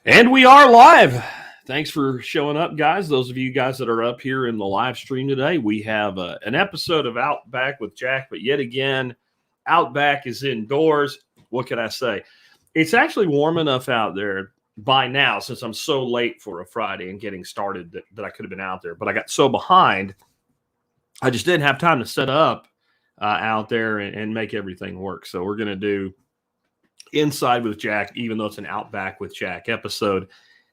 And we are live. Thanks for showing up, guys. Those of you guys that are up here in the live stream today, we have an episode of Outback with Jack, but yet again, Outback is indoors. What can I say? It's actually warm enough out there by now, since I'm so late for a Friday and getting started, that I could have been out there. But I got so behind, I just didn't have time to set up out there and make everything work. So we're going to do Inside with Jack, even though it's an Outback with Jack episode.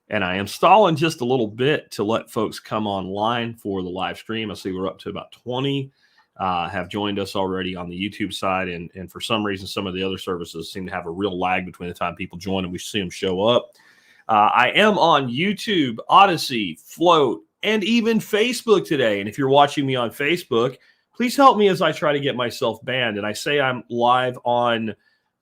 And I am stalling just a little bit to let folks come online for the live stream. I see we're up to about 20 have joined us already on the YouTube side. And for some reason, some of the other services seem to have a real lag between the time people join and we see them show up. I am on YouTube, Odyssey, Float, and even Facebook today. And if you're watching me on Facebook, please help me as I try to get myself banned. And I say I'm live on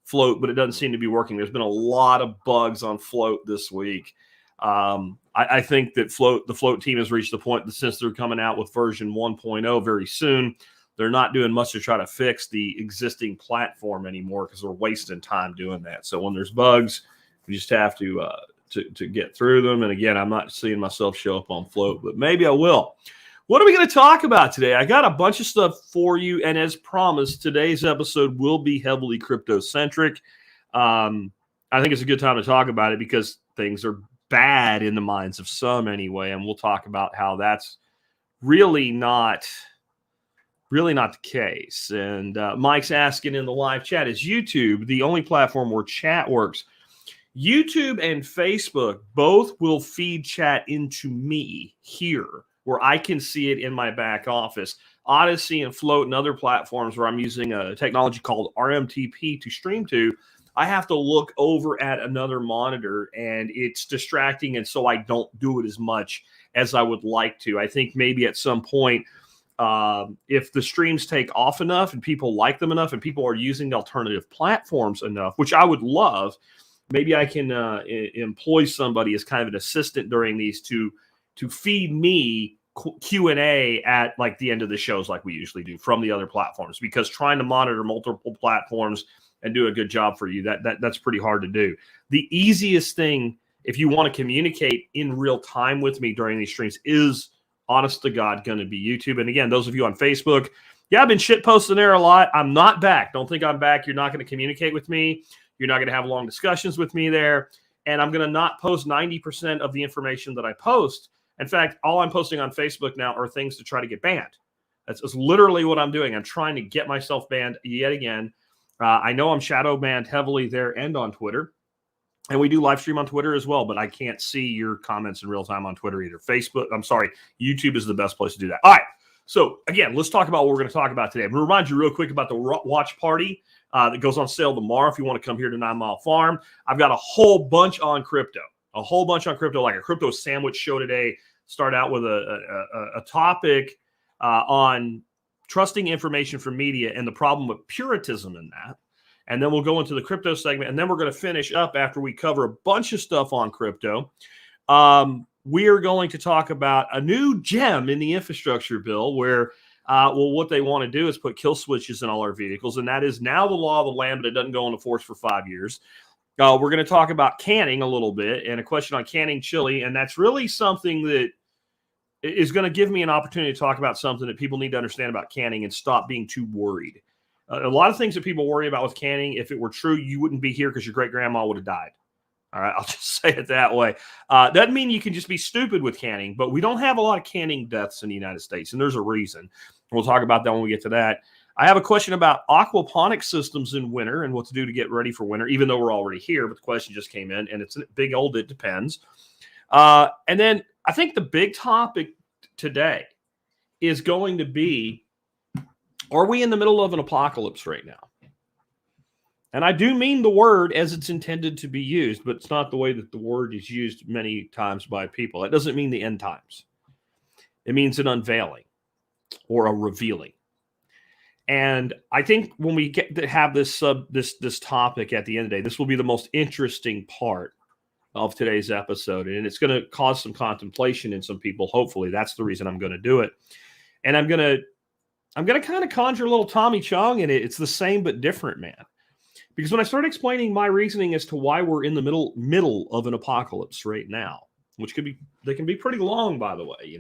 Float, but it doesn't seem to be working. There's been a lot of bugs on Float this week. I think that the Float team has reached the point that since they're coming out with version 1.0 very soon, they're not doing much to try to fix the existing platform anymore because they're wasting time doing that. So when there's bugs, we just have to get through them. And again, I'm not seeing myself show up on Float, but maybe I will. What are we going to talk about today? I got a bunch of stuff for you, and as promised, today's episode will be heavily crypto-centric. I think it's a good time to talk about it because things are bad in the minds of some anyway, and we'll talk about how that's really not the case. And Mike's asking in the live chat, is YouTube the only platform where chat works? YouTube and Facebook both will feed chat into me here, where I can see it in my back office. Odyssey and Float and other platforms where I'm using a technology called RMTP to stream to, I have to look over at another monitor, and it's distracting, and so I don't do it as much as I would like to. I think maybe at some point, if the streams take off enough and people like them enough and people are using the alternative platforms enough, which I would love, maybe I can employ somebody as kind of an assistant during these to feed me Q&A at like the end of the shows like we usually do from the other platforms, because trying to monitor multiple platforms and do a good job for you, that's pretty hard to do. The easiest thing, if you want to communicate in real time with me during these streams, is honest to God going to be YouTube. And again, those of you on Facebook, yeah, I've been shit posting there a lot. I'm not back. Don't think I'm back. You're not going to communicate with me. You're not going to have long discussions with me there. And I'm going to not post 90% of the information that I post. In fact, all I'm posting on Facebook now are things to try to get banned. That's literally what I'm doing. I'm trying to get myself banned yet again. I know I'm shadow banned heavily there and on Twitter. And we do live stream on Twitter as well, but I can't see your comments in real time on Twitter either. YouTube is the best place to do that. All right. So again, let's talk about what we're going to talk about today. I'm going to remind you real quick about the watch party that goes on sale tomorrow. If you want to come here to 9 Mile Farm, I've got a whole bunch on crypto. Like a crypto sandwich show today. Start out with a topic on trusting information from media and the problem with puritanism in that. And then we'll go into the crypto segment. And then we're going to finish up after we cover a bunch of stuff on crypto. We are going to talk about a new gem in the infrastructure bill where, what they want to do is put kill switches in all our vehicles. And that is now the law of the land, but it doesn't go into force for 5 years. We're going to talk about canning a little bit and a question on canning chili. And that's really something that is going to give me an opportunity to talk about something that people need to understand about canning and stop being too worried. A lot of things that people worry about with canning, if it were true, you wouldn't be here because your great-grandma would have died. All right, I'll just say it that way. Doesn't mean you can just be stupid with canning, but we don't have a lot of canning deaths in the United States, and there's a reason. We'll talk about that when we get to that. I have a question about aquaponic systems in winter and what to do to get ready for winter, even though we're already here, but the question just came in, and it's a big old it depends. And then I think the big topic today is going to be, are we in the middle of an apocalypse right now? And I do mean the word as it's intended to be used, but it's not the way that the word is used many times by people. That doesn't mean the end times. It means an unveiling or a revealing. And I think when we get to have this topic at the end of the day, this will be the most interesting part of today's episode. And it's going to cause some contemplation in some people. Hopefully, that's the reason I'm going to do it. And I'm going to kind of conjure a little Tommy Chong in it. It's the same but different, man. Because when I started explaining my reasoning as to why we're in the middle of an apocalypse right now, which they can be pretty long, by the way,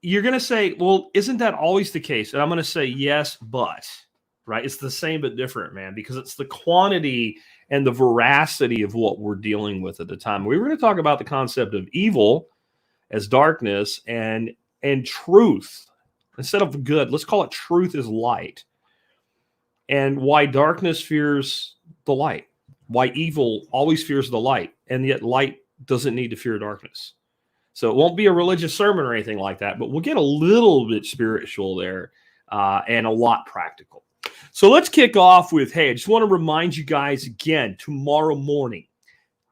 you're going to say, well, isn't that always the case? And I'm going to say, yes, but, right? It's the same but different, man, because it's the quantity and the veracity of what we're dealing with at the time. We were going to talk about the concept of evil as darkness and truth. Instead of good, let's call it truth is light. And why darkness fears the light. Why evil always fears the light. And yet light doesn't need to fear darkness. So it won't be a religious sermon or anything like that, but we'll get a little bit spiritual there and a lot practical. So let's kick off with, hey, I just want to remind you guys again, tomorrow morning,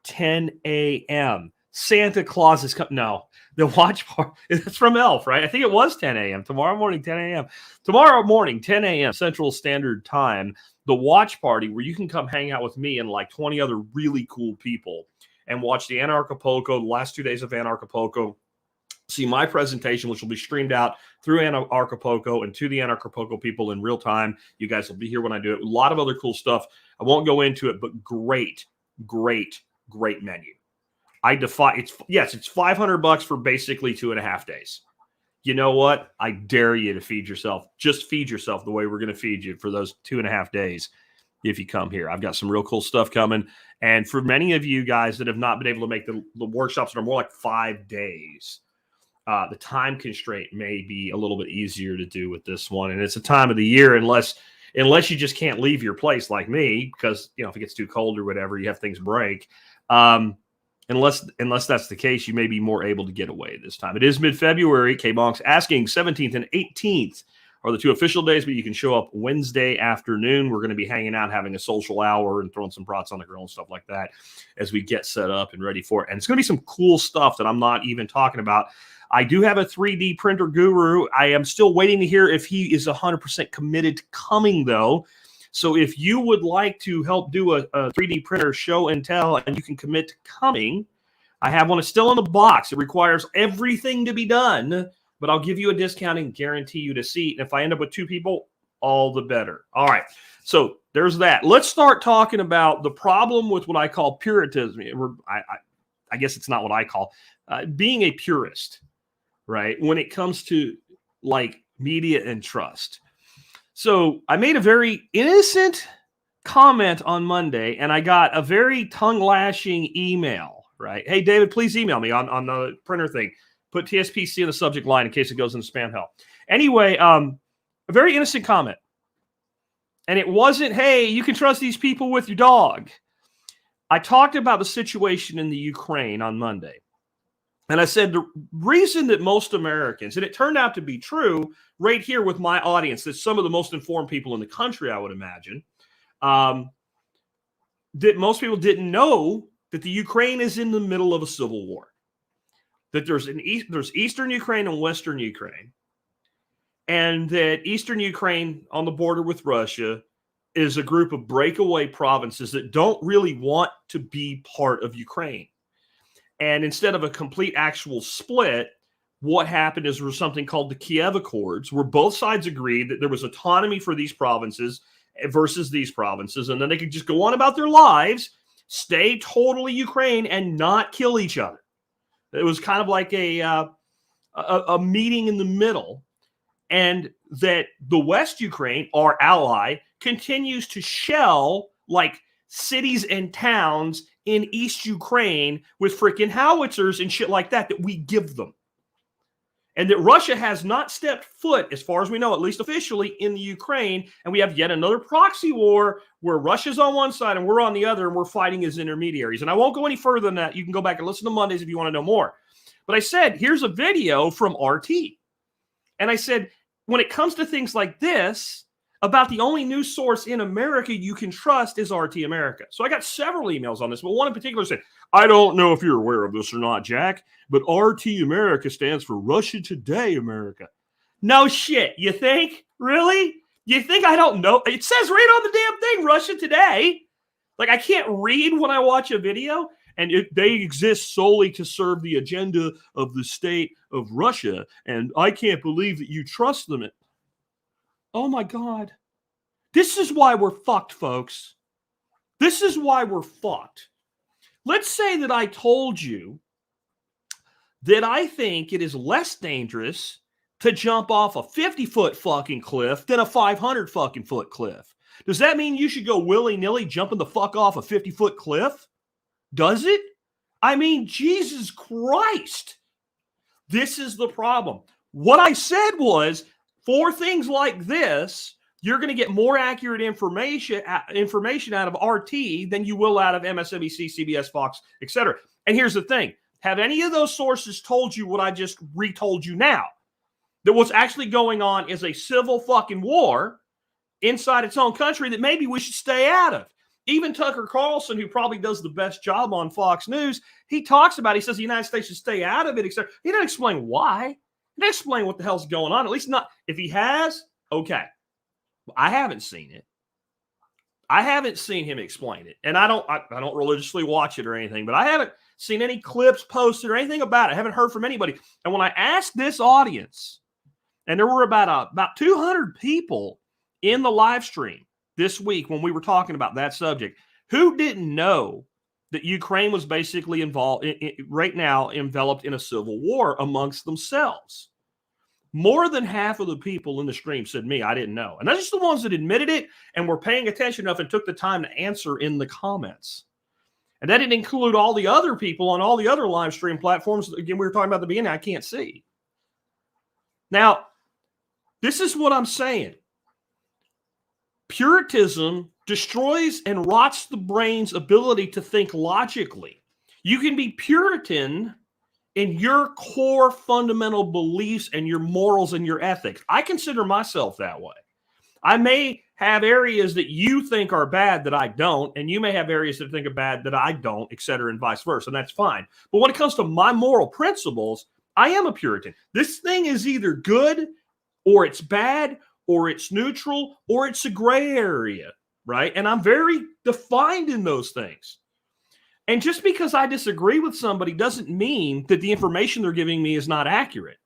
10 a.m., Santa Claus is coming. No, the watch party, it's from Elf, right? I think it was 10 a.m. Tomorrow morning, 10 a.m. Tomorrow morning, 10 a.m. Central Standard Time, the watch party where you can come hang out with me and like 20 other really cool people and watch the Anarchapulco, the last 2 days of Anarchapulco, see my presentation, which will be streamed out through Anarchapulco and to the Anarchapulco people in real time. You guys will be here when I do it. A lot of other cool stuff. I won't go into it, but great menu. It's $500 for basically 2.5 days. You know what? I dare you to feed yourself. Just feed yourself the way we're going to feed you for those 2.5 days if you come here. I've got some real cool stuff coming. And for many of you guys that have not been able to make the workshops that are more like 5 days, the time constraint may be a little bit easier to do with this one. And it's a time of the year, unless you just can't leave your place like me, because, if it gets too cold or whatever, you have things break. Unless that's the case, you may be more able to get away this time. It is mid-February. K-Bonk's asking 17th and 18th are the 2 official days, but you can show up Wednesday afternoon. We're going to be hanging out, having a social hour and throwing some brats on the grill and stuff like that as we get set up and ready for it. And it's going to be some cool stuff that I'm not even talking about. I do have a 3D printer guru. I am still waiting to hear if he is 100% committed to coming, though. So if you would like to help do a 3D printer show and tell, and you can commit to coming, I have one. It's still in the box. It requires everything to be done, but I'll give you a discount and guarantee you a seat. And if I end up with 2 people, all the better. All right. So there's that. Let's start talking about the problem with what I call Puritanism. I guess it's not what I call being a purist, right? When it comes to like media and trust. So I made a very innocent comment on Monday, and I got a very tongue-lashing email, right? Hey, David, please email me on the printer thing. Put TSPC in the subject line in case it goes into spam hell. Anyway, a very innocent comment. And it wasn't, hey, you can trust these people with your dog. I talked about the situation in the Ukraine on Monday. And I said the reason that most Americans, and it turned out to be true right here with my audience, that some of the most informed people in the country, I would imagine, that most people didn't know that the Ukraine is in the middle of a civil war. That there's Eastern Ukraine and Western Ukraine. And that Eastern Ukraine on the border with Russia is a group of breakaway provinces that don't really want to be part of Ukraine. And instead of a complete actual split, what happened is there was something called the Kiev Accords, where both sides agreed that there was autonomy for these provinces versus these provinces, and then they could just go on about their lives, stay totally Ukraine, and not kill each other. It was kind of like a meeting in the middle, and that the West Ukraine, our ally, continues to shell like cities and towns in East Ukraine with freaking howitzers and shit like that we give them. And that Russia has not stepped foot, as far as we know, at least officially, in the Ukraine. And we have yet another proxy war where Russia's on one side and we're on the other, and we're fighting as intermediaries. And I won't go any further than that. You can go back and listen to Mondays if you want to know more. But I said, here's a video from RT. And I said, when it comes to things like this, about the only news source in America you can trust is RT America. So I got several emails on this, but one in particular said, I don't know if you're aware of this or not, Jack, but RT America stands for Russia Today America. No shit. You think? Really? You think I don't know? It says right on the damn thing, Russia Today. Like, I can't read when I watch a video, and they exist solely to serve the agenda of the state of Russia, and I can't believe that you trust them. Oh my God. This is why we're fucked, folks. This is why we're fucked. Let's say that I told you that I think it is less dangerous to jump off a 50-foot fucking cliff than a 500 fucking foot cliff. Does that mean you should go willy-nilly jumping the fuck off a 50-foot cliff? Does it? I mean, Jesus Christ. This is the problem. What I said was, for things like this, you're going to get more accurate information out of RT than you will out of MSNBC, CBS, Fox, etc. And here's the thing. Have any of those sources told you what I just retold you now? That what's actually going on is a civil fucking war inside its own country that maybe we should stay out of. Even Tucker Carlson, who probably does the best job on Fox News, he talks about it. He says the United States should stay out of it, etc. He doesn't explain why. He doesn't explain what the hell's going on. At least not. If he has, okay. I haven't seen it. I haven't seen him explain it. And I don't religiously watch it or anything, but I haven't seen any clips posted or anything about it. I haven't heard from anybody. And when I asked this audience, and there were about 200 people in the live stream this week when we were talking about that subject, who didn't know that Ukraine was basically involved right now enveloped in a civil war amongst themselves? More than half of the people in the stream said, me, I didn't know. And that's just the ones that admitted it and were paying attention enough and took the time to answer in the comments. And that didn't include all the other people on all the other live stream platforms. Again, we were talking about at the beginning, I can't see. Now, this is what I'm saying. Puritanism destroys and rots the brain's ability to think logically. You can be Puritan in your core fundamental beliefs and your morals and your ethics. I consider myself that way. I may have areas that you think are bad that I don't, and you may have areas that think are bad that I don't, et cetera, and vice versa, and that's fine. But when it comes to my moral principles, I am a Puritan. This thing is either good or it's bad or it's neutral or it's a gray area, right? And I'm very defined in those things. And just because I disagree with somebody doesn't mean that the information they're giving me is not accurate.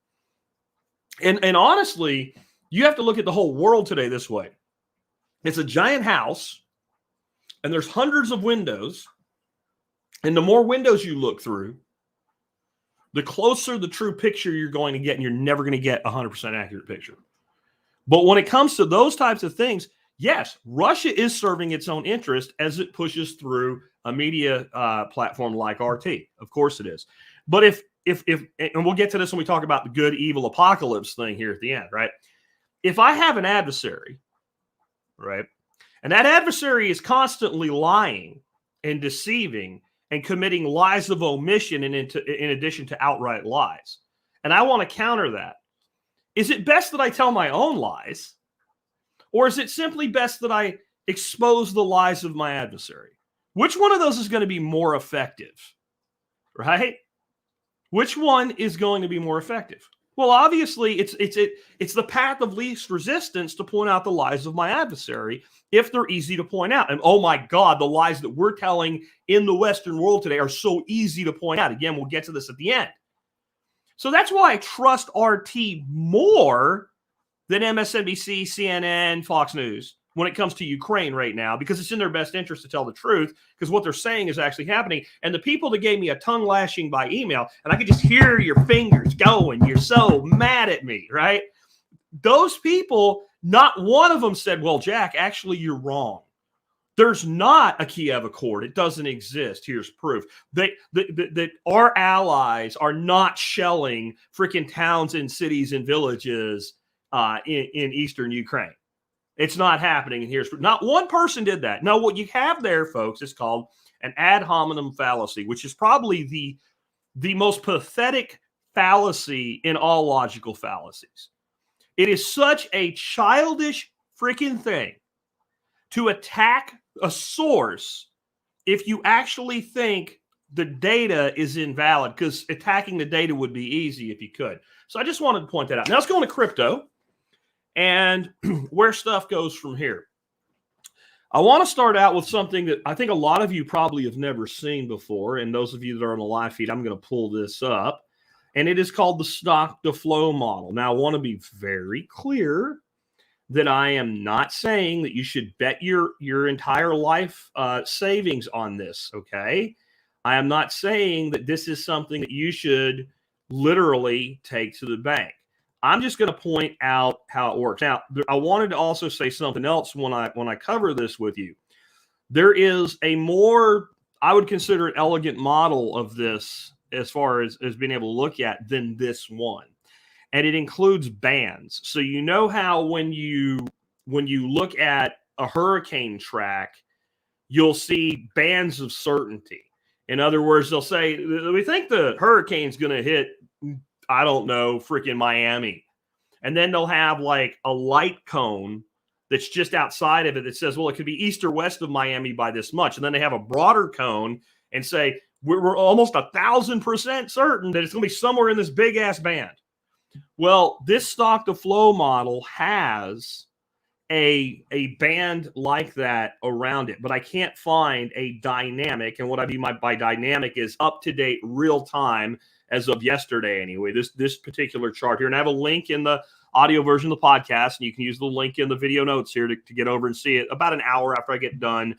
And honestly, you have to look at the whole world today this way. It's a giant house, and there's hundreds of windows. And the more windows you look through, the closer the true picture you're going to get, and you're never going to get a 100% accurate picture. But when it comes to those types of things, yes, Russia is serving its own interest as it pushes through a media platform like RT. Of course it is. But if and we'll get to this when we talk about the good, evil apocalypse thing here at the end, right? If I have an adversary, right, and that adversary is constantly lying and deceiving and committing lies of omission in addition to outright lies, and I want to counter that, is it best that I tell my own lies, or is it simply best that I expose the lies of my adversary? Which one of those is going to be more effective, right? Which one is going to be more effective? Well, obviously, it's the path of least resistance to point out the lies of my adversary if they're easy to point out. And oh my God, the lies that we're telling in the Western world today are so easy to point out. Again, we'll get to this at the end. So that's why I trust RT more than MSNBC, CNN, Fox News when it comes to Ukraine right now, because it's in their best interest to tell the truth, because what they're saying is actually happening. And the people that gave me a tongue lashing by email, and I could just hear your fingers going, you're so mad at me, right? Those people, not one of them said, well, Jack, actually, you're wrong. There's not a Kiev Accord. It doesn't exist. Here's proof. That our allies are not shelling freaking towns and cities and villages in eastern Ukraine. It's not happening. And here's not one person did that. No, what you have there, folks, is called an ad hominem fallacy, which is probably the most pathetic fallacy in all logical fallacies. It is such a childish freaking thing to attack a source if you actually think the data is invalid, because attacking the data would be easy if you could. So I just wanted to point that out. Now let's go into crypto and where stuff goes from here. I want to start out with something that I think a lot of you probably have never seen before. And those of you that are on the live feed, I'm going to pull this up. And it is called the stock to flow model. Now, I want to be very clear that I am not saying that you should bet your entire life savings on this, okay? I am not saying that this is something that you should literally take to the bank. I'm just going to point out how it works. Now, I wanted to also say something else when I cover this with you. There is a more, I would consider, an elegant model of this as far as being able to look at than this one. And it includes bands. So you know how when you look at a hurricane track, you'll see bands of certainty. In other words, they'll say, we think the hurricane's going to hit, I don't know, freaking Miami. And then they'll have like a light cone that's just outside of it that says, well, it could be east or west of Miami by this much. And then they have a broader cone and say, we're almost 1,000% certain that it's going to be somewhere in this big ass band. Well, this stock to flow model has a band like that around it, but I can't find a dynamic. And what I mean by dynamic is up to date, real time, as of yesterday anyway. This particular chart here, and I have a link in the audio version of the podcast, and you can use the link in the video notes here to get over and see it. About an hour after I get done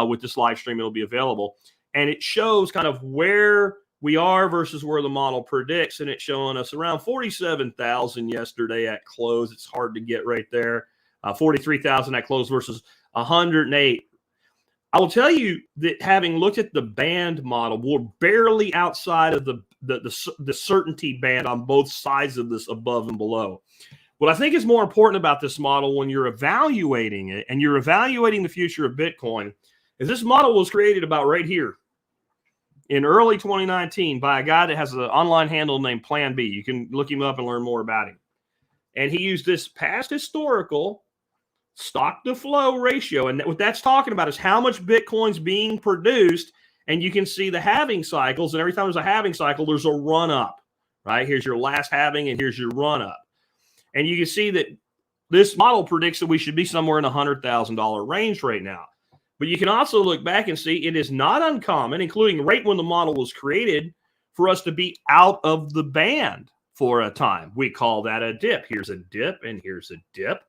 with this live stream, it'll be available, and it shows kind of where we are versus where the model predicts, and it's showing us around 47,000 yesterday at close. It's hard to get right there. 43,000 at close versus 108. I will tell you that having looked at the band model, we're barely outside of the certainty band on both sides of this, above and below. What I think is more important about this model when you're evaluating it and you're evaluating the future of Bitcoin is this model was created about right here in early 2019 by a guy that has an online handle named Plan B. You can look him up and learn more about him. And he used this past historical stock to flow ratio. And what that's talking about is how much Bitcoin's being produced. And you can see the halving cycles. And every time there's a halving cycle, there's a run up, right? Here's your last halving and here's your run up. And you can see that this model predicts that we should be somewhere in the $100,000 range right now. But you can also look back and see it is not uncommon, including right when the model was created, for us to be out of the band for a time. We call that a dip. Here's a dip and here's a dip,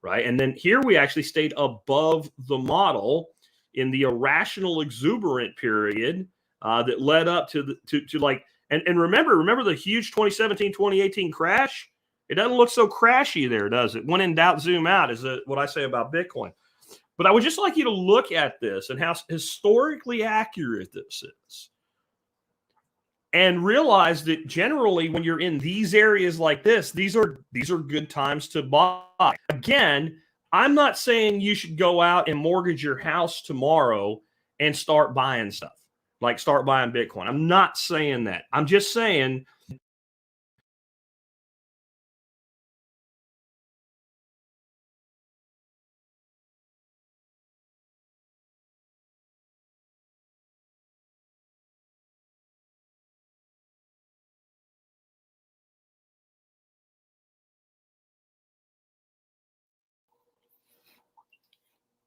right? And then here we actually stayed above the model in the irrational exuberant period that led up to like, and remember the huge 2017, 2018 crash? It doesn't look so crashy there, does it? When in doubt, zoom out is what I say about Bitcoin. But I would just like you to look at this and how historically accurate this is. And realize that generally when you're in these areas like this, these are good times to buy. Again, I'm not saying you should go out and mortgage your house tomorrow and start buying stuff, like start buying Bitcoin. I'm not saying that. I'm just saying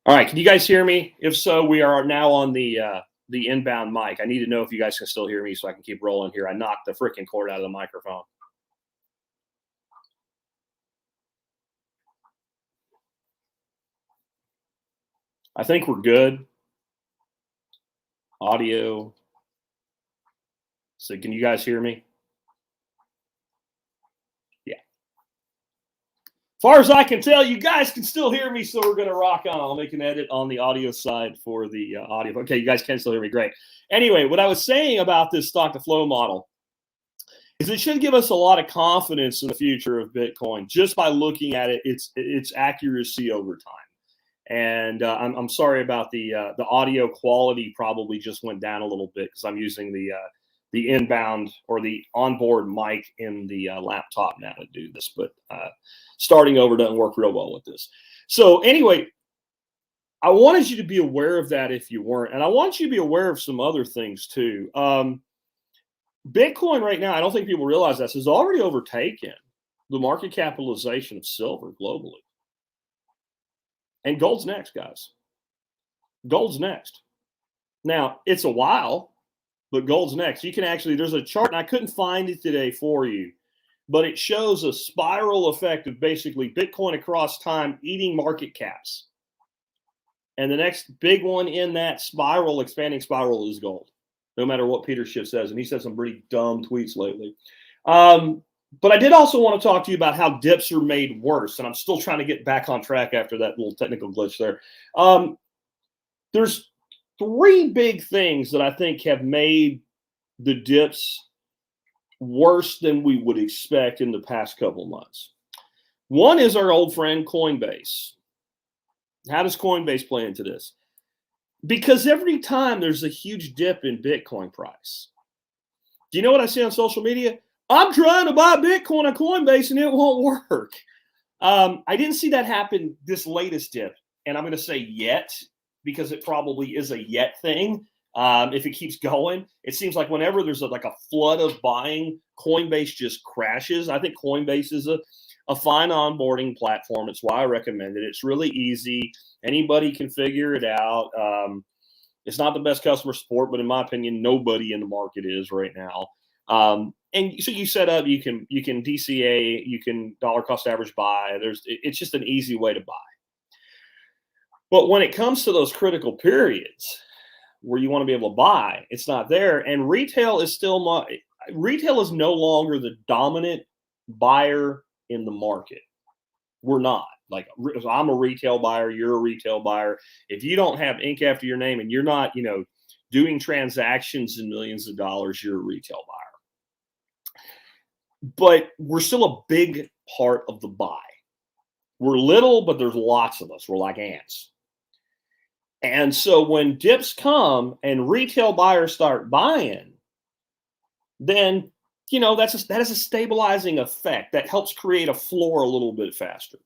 all right, can you guys hear me? If so, we are now on the inbound mic. I need to know if you guys can still hear me so I can keep rolling here. I knocked the freaking cord out of the microphone. I think we're good. Audio. So can you guys hear me? Yeah. As far as I can tell, you guys can still hear me, so we're going to rock on. I'll make an edit on the audio side for the audio. Okay, you guys can still hear me. Great. Anyway, what I was saying about this stock to flow model is it should give us a lot of confidence in the future of Bitcoin just by looking at it, its accuracy over time. And I'm sorry about the audio quality probably just went down a little bit because I'm using the inbound or the onboard mic in the laptop now to do this. But starting over doesn't work real well with this. So anyway, I wanted you to be aware of that if you weren't. And I want you to be aware of some other things too. Bitcoin right now, I don't think people realize this, has already overtaken the market capitalization of silver globally. And gold's next, guys. Gold's next. Now, it's a while, but gold's next. You can actually, there's a chart, and I couldn't find it today for you, but it shows a spiral effect of basically Bitcoin across time eating market caps. And the next big one in that spiral, expanding spiral, is gold, no matter what Peter Schiff says. And he said some pretty dumb tweets lately. But I did also want to talk to you about how dips are made worse. And I'm still trying to get back on track after that little technical glitch there. There's three big things that I think have made the dips worse than we would expect in the past couple months. One is our old friend Coinbase. How does Coinbase play into this? Because every time there's a huge dip in Bitcoin price, do you know what I see on social media? I'm trying to buy Bitcoin on Coinbase and it won't work. I didn't see that happen this latest dip. And I'm going to say yet, because it probably is a yet thing. If it keeps going, it seems like whenever there's like a flood of buying, Coinbase just crashes. I think Coinbase is a fine onboarding platform. It's why I recommend it. It's really easy. Anybody can figure it out. It's not the best customer support, but in my opinion, nobody in the market is right now. And so you set up, you can DCA, you can dollar cost average buy. It's just an easy way to buy. But when it comes to those critical periods where you want to be able to buy, it's not there. And retail is no longer the dominant buyer in the market. We're not. Like, I'm a retail buyer, you're a retail buyer. If you don't have ink after your name and you're not, doing transactions in millions of dollars, you're a retail buyer. But we're still a big part of the buy. We're little, but there's lots of us. We're like ants. And so when dips come and retail buyers start buying, then, that is a stabilizing effect that helps create a floor a little bit faster.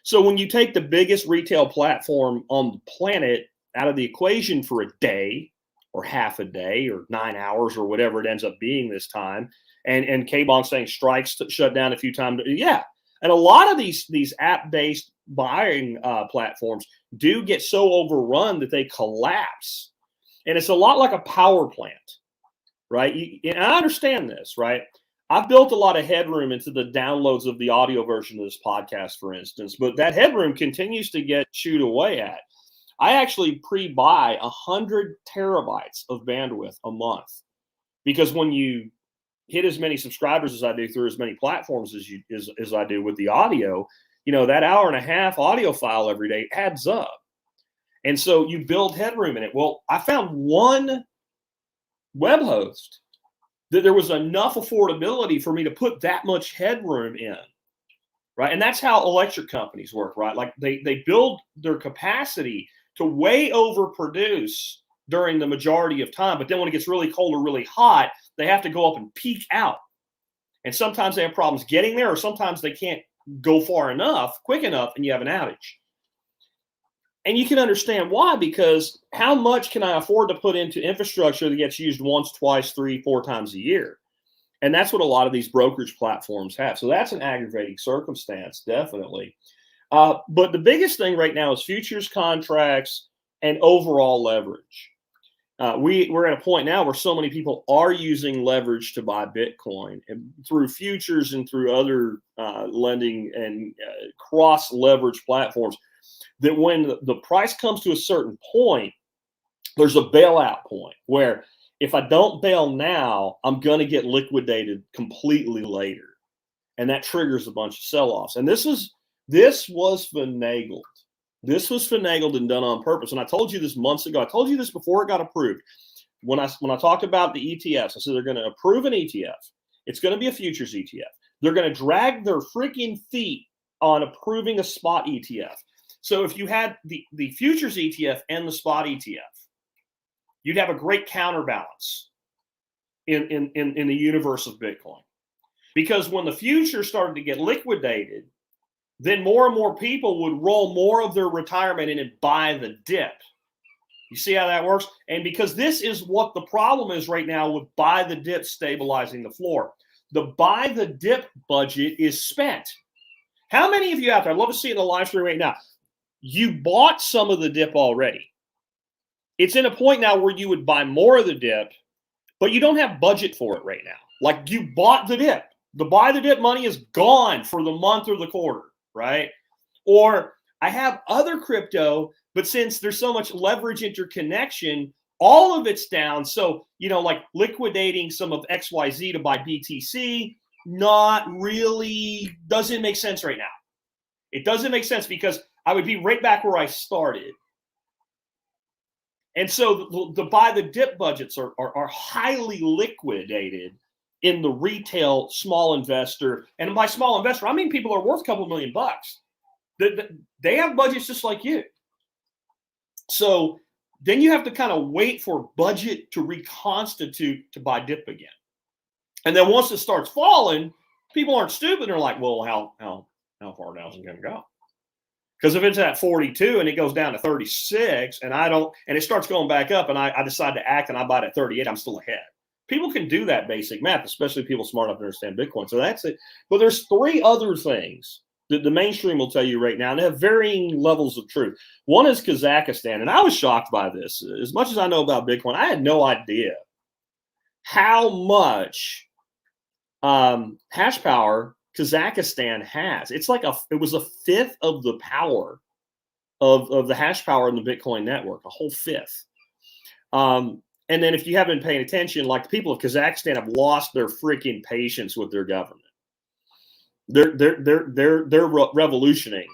So when you take the biggest retail platform on the planet out of the equation for a day or half a day or 9 hours or whatever it ends up being this time, and K-Bonk saying strikes shut down a few times. Yeah. And a lot of these app-based buying platforms do get so overrun that they collapse. And it's a lot like a power plant, right? And I understand this, right? I've built a lot of headroom into the downloads of the audio version of this podcast, for instance, but that headroom continues to get chewed away at. I actually pre-buy 100 terabytes of bandwidth a month, because when you hit as many subscribers as I do through as many platforms as I do with the audio, that hour and a half audio file every day adds up. And so you build headroom in it. Well, I found one web host that there was enough affordability for me to put that much headroom in, right? And that's how electric companies work, right? Like they build their capacity to way overproduce during the majority of time. But then when it gets really cold or really hot, they have to go up and peak out. And sometimes they have problems getting there, or sometimes they can't go far enough, quick enough, and you have an outage. And you can understand why, because how much can I afford to put into infrastructure that gets used once, twice, 3, 4 times a year? And that's what a lot of these brokerage platforms have. So that's an aggravating circumstance, definitely. But the biggest thing right now is futures contracts and overall leverage. We're at a point now where so many people are using leverage to buy Bitcoin, and through futures and through other lending and cross-leverage platforms, that when the price comes to a certain point, there's a bailout point where if I don't bail now, I'm going to get liquidated completely later. And that triggers a bunch of sell-offs. And this was finagled. This was finagled and done on purpose. And I told you this months ago. I told you this before it got approved. When I talked about the ETFs, I said they're going to approve an ETF. It's going to be a futures ETF. They're going to drag their freaking feet on approving a spot ETF. So if you had the futures ETF and the spot ETF, you'd have a great counterbalance in the universe of Bitcoin. Because when the futures started to get liquidated, then more and more people would roll more of their retirement in and buy the dip. You see how that works? And because this is what the problem is right now with buy the dip stabilizing the floor. The buy the dip budget is spent. How many of you out there, I'd love to see it in the live stream right now, you bought some of the dip already? It's in a point now where you would buy more of the dip, but you don't have budget for it right now. Like, you bought the dip. The buy the dip money is gone for the month or the quarter, right? Or I have other crypto, but since there's so much leverage interconnection, all of it's down. So, like liquidating some of XYZ to buy BTC, not really, doesn't make sense right now. It doesn't make sense because I would be right back where I started. And so the buy the dip budgets are highly liquidated in the retail small investor. And by small investor, I mean people are worth a couple $1 million. They have budgets just like you. So then you have to kind of wait for budget to reconstitute to buy dip again. And then once it starts falling, people aren't stupid. They're like, well, how far down is it going to go? Because if it's at 42 and it goes down to 36 and it starts going back up and I decide to act and I buy it at 38, I'm still ahead. People can do that basic math, especially people smart enough to understand Bitcoin. So that's it. But there's 3 other things that the mainstream will tell you right now, and they have varying levels of truth. One is Kazakhstan, and I was shocked by this. As much as I know about Bitcoin, I had no idea how much hash power Kazakhstan has. It's like it was a fifth of the power of the hash power in the Bitcoin network, a whole fifth. And then if you haven't been paying attention, like the people of Kazakhstan have lost their freaking patience with their government. They're revolutioning.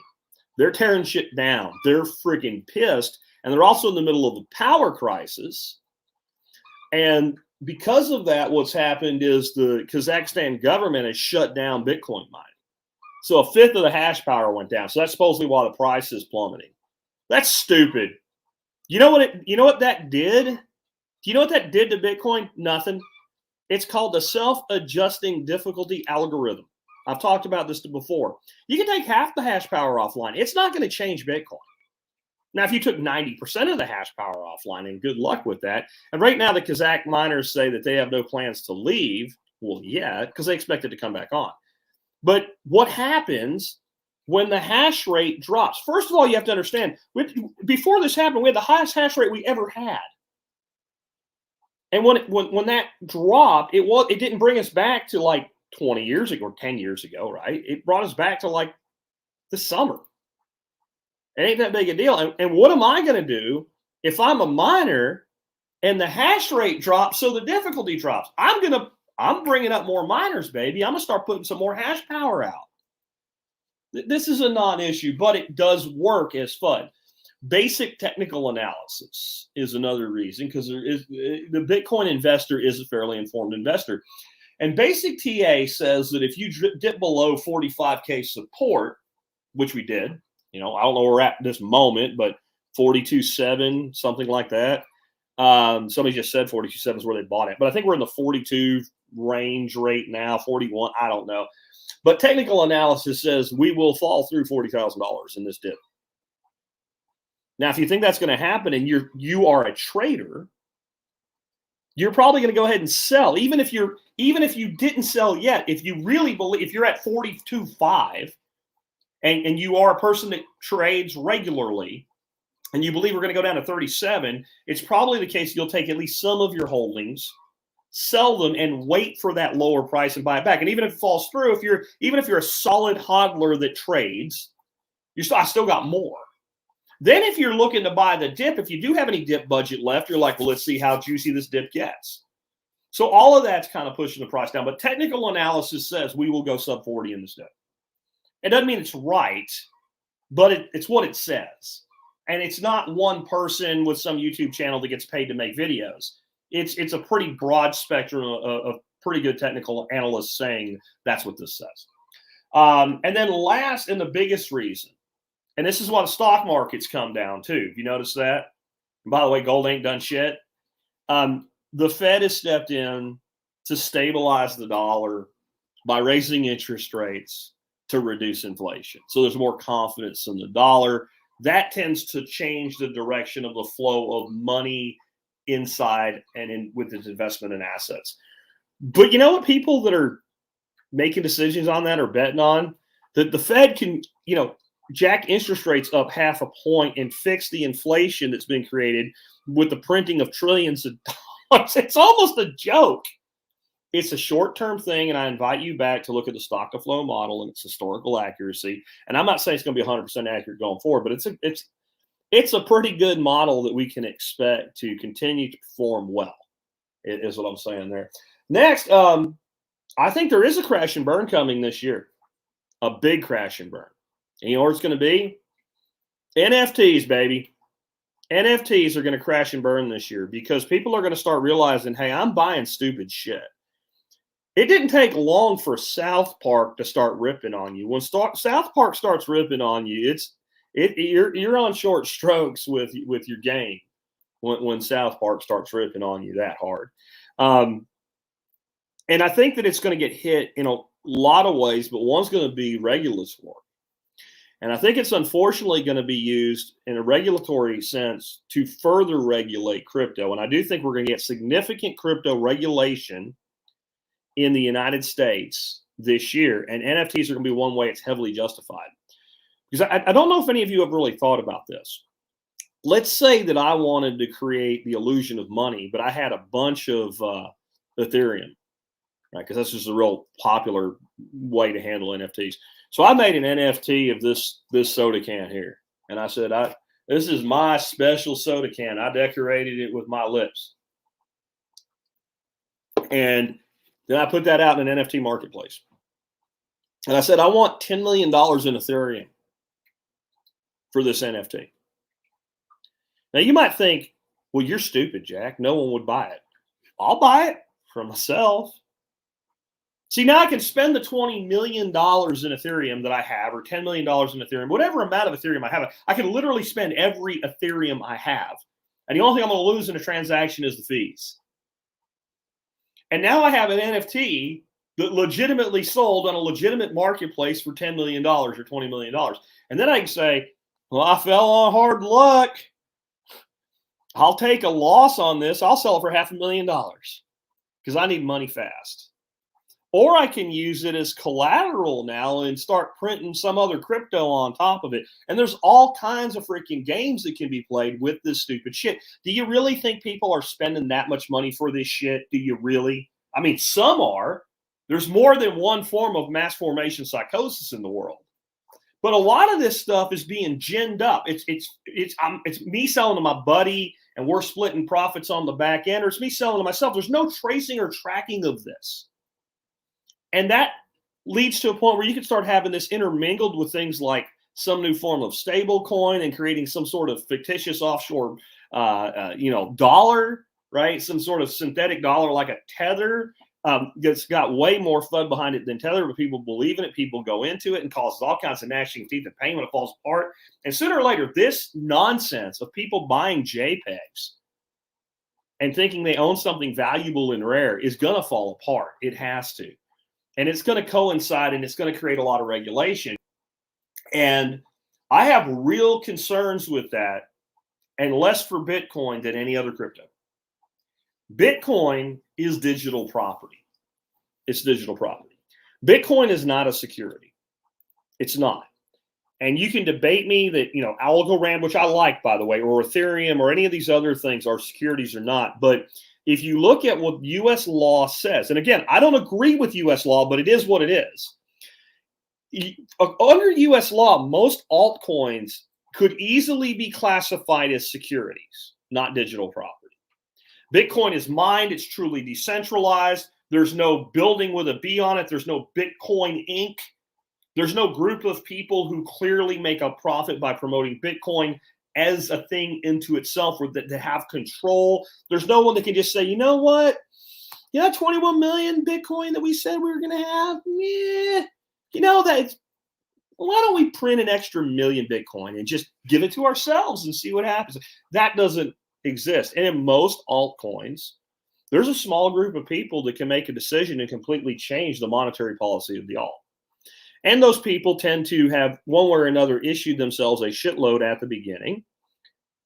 They're tearing shit down. They're freaking pissed. And they're also in the middle of a power crisis. And because of that, what's happened is the Kazakhstan government has shut down Bitcoin mining. So a fifth of the hash power went down. So that's supposedly why the price is plummeting. That's stupid. You know what that did? Do you know what that did to Bitcoin? Nothing. It's called the self-adjusting difficulty algorithm. I've talked about this before. You can take half the hash power offline. It's not going to change Bitcoin. Now, if you took 90% of the hash power offline, and good luck with that. And right now, the Kazakh miners say that they have no plans to leave. Well, yeah, because they expect it to come back on. But what happens when the hash rate drops? First of all, you have to understand, before this happened, we had the highest hash rate we ever had. And when that dropped, it didn't bring us back to like 20 years ago or 10 years ago, right? It brought us back to like the summer. It ain't that big a deal. And what am I going to do if I'm a miner and the hash rate drops so the difficulty drops? I'm bringing up more miners, baby. I'm going to start putting some more hash power out. This is a non-issue, but it does work as fun. Basic technical analysis is another reason, because the Bitcoin investor is a fairly informed investor. And basic TA says that if you dip below 45K support, which we did, I don't know where we're at this moment, but 42.7, something like that. Somebody just said 42.7 is where they bought it, but I think we're in the 42 range right now, 41. I don't know. But technical analysis says we will fall through $40,000 in this dip. Now, if you think that's going to happen and you are a trader, you're probably going to go ahead and sell. Even if you didn't sell yet, if you really believe, if you're at 42.5 and you are a person that trades regularly and you believe we're going to go down to 37, it's probably the case you'll take at least some of your holdings, sell them, and wait for that lower price and buy it back. And even if it falls through, even if you're a solid hodler that trades, I still got more. Then if you're looking to buy the dip, if you do have any dip budget left, you're like, well, let's see how juicy this dip gets. So all of that's kind of pushing the price down. But technical analysis says we will go sub 40 in this dip. It doesn't mean it's right, but it's what it says. And it's not one person with some YouTube channel that gets paid to make videos. It's a pretty broad spectrum of pretty good technical analysts saying that's what this says. And then last and the biggest reason, and this is what the stock market's come down to. Have you noticed that? And by the way, gold ain't done shit. The Fed has stepped in to stabilize the dollar by raising interest rates to reduce inflation. So there's more confidence in the dollar. That tends to change the direction of the flow of money inside and with its investment in assets. But you know what? People that are making decisions on that are betting on that the Fed can, jack interest rates up 0.5 point and fix the inflation that's been created with the printing of trillions of dollars. It's almost a joke. It's a short-term thing, and I invite you back to look at the stock to flow model and its historical accuracy. And I'm not saying it's going to be 100% accurate going forward, but it's a pretty good model that we can expect to continue to perform well. Is what I'm saying there. Next, I think there is a crash and burn coming this year, a big crash and burn. And you know where it's going to be? NFTs, baby. NFTs are going to crash and burn this year because people are going to start realizing, hey, I'm buying stupid shit. It didn't take long for South Park to start ripping on you. When South Park starts ripping on you, you're on short strokes with your game when South Park starts ripping on you that hard. And I think that it's going to get hit in a lot of ways, but one's going to be regulatory. And I think it's unfortunately going to be used in a regulatory sense to further regulate crypto. And I do think we're going to get significant crypto regulation in the United States this year. And NFTs are going to be one way it's heavily justified. Because I don't know if any of you have really thought about this. Let's say that I wanted to create the illusion of money, but I had a bunch of Ethereum, right? Because that's just a real popular way to handle NFTs. So I made an NFT of this soda can here. And I said, this is my special soda can. I decorated it with my lips. And then I put that out in an NFT marketplace. And I said, I want $10 million in Ethereum for this NFT. Now you might think, well, you're stupid, Jack. No one would buy it. I'll buy it for myself. See, now I can spend the $20 million in Ethereum that I have, or $10 million in Ethereum, whatever amount of Ethereum I have. I can literally spend every Ethereum I have. And the only thing I'm going to lose in a transaction is the fees. And now I have an NFT that legitimately sold on a legitimate marketplace for $10 million or $20 million. And then I can say, well, I fell on hard luck. I'll take a loss on this. I'll sell it for $500,000 because I need money fast. Or I can use it as collateral now and start printing some other crypto on top of it. And there's all kinds of freaking games that can be played with this stupid shit. Do you really think people are spending that much money for this shit? Do you really? I mean, some are. There's more than one form of mass formation psychosis in the world. But a lot of this stuff is being ginned up. It's me selling to my buddy and we're splitting profits on the back end, or it's me selling to myself. There's no tracing or tracking of this. And that leads to a point where you can start having this intermingled with things like some new form of stable coin and creating some sort of fictitious offshore, dollar, right? Some sort of synthetic dollar like a Tether that's got way more FUD behind it than Tether, but people believe in it. People go into it and causes all kinds of gnashing of teeth and pain when it falls apart. And sooner or later, this nonsense of people buying JPEGs and thinking they own something valuable and rare is going to fall apart. It has to. And it's going to coincide and it's going to create a lot of regulation. And I have real concerns with that, and less for Bitcoin than any other crypto. Bitcoin is digital property. It's digital property. Bitcoin is not a security. It's not. And you can debate me that, Algorand, which I like, by the way, or Ethereum or any of these other things are securities or not. But if you look at what U.S. law says, and again, I don't agree with U.S. law, but it is what it is. Under U.S. law, most altcoins could easily be classified as securities, not digital property. Bitcoin is mined. It's truly decentralized. There's no building with a B on it. There's no Bitcoin Inc. There's no group of people who clearly make a profit by promoting Bitcoin as a thing into itself, or that have control. There's no one that can just say, you know what? 21 million Bitcoin that we said we were going to have. Why don't we print an extra million Bitcoin and just give it to ourselves and see what happens? That doesn't exist. And in most altcoins, there's a small group of people that can make a decision and completely change the monetary policy of the alt. And those people tend to have, one way or another, issued themselves a shitload at the beginning,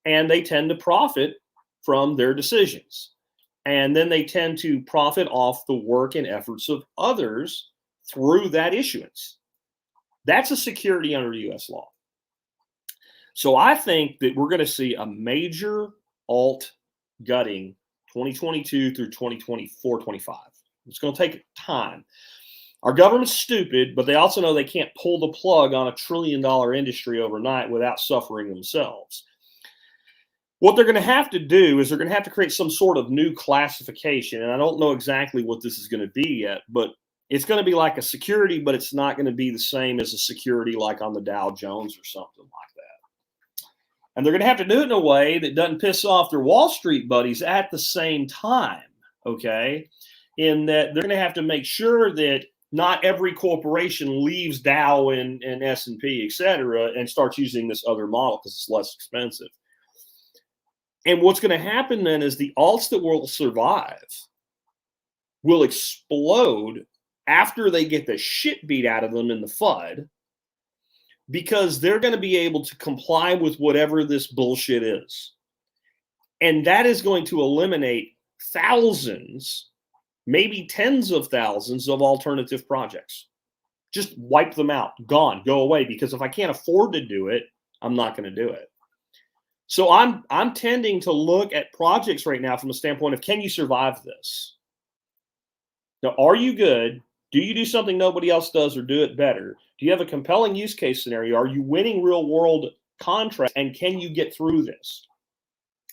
and they tend to profit from their decisions. And then they tend to profit off the work and efforts of others through that issuance. That's a security under U.S. law. So I think that we're going to see a major alt gutting 2022 through 2024, 25. It's going to take time. Our government's stupid, but they also know they can't pull the plug on $1 trillion industry overnight without suffering themselves. What they're going to have to do is they're going to have to create some sort of new classification. And I don't know exactly what this is going to be yet, but it's going to be like a security, but it's not going to be the same as a security like on the Dow Jones or something like that. And they're going to have to do it in a way that doesn't piss off their Wall Street buddies at the same time, okay? In that they're going to have to make sure that not every corporation leaves Dow and S&P, et cetera, and starts using this other model because it's less expensive. And what's going to happen then is the alts that will survive will explode after they get the shit beat out of them in the FUD, because they're going to be able to comply with whatever this bullshit is. And that is going to eliminate thousands, maybe tens of thousands of alternative projects. Just wipe them out, gone, go away, because if I can't afford to do it, I'm not going to do it. So I'm tending to look at projects right now from a standpoint of, can you survive this? Now, are you good? Do you do something nobody else does or do it better? Do you have a compelling use case scenario? Are you winning real world contracts? And can you get through this?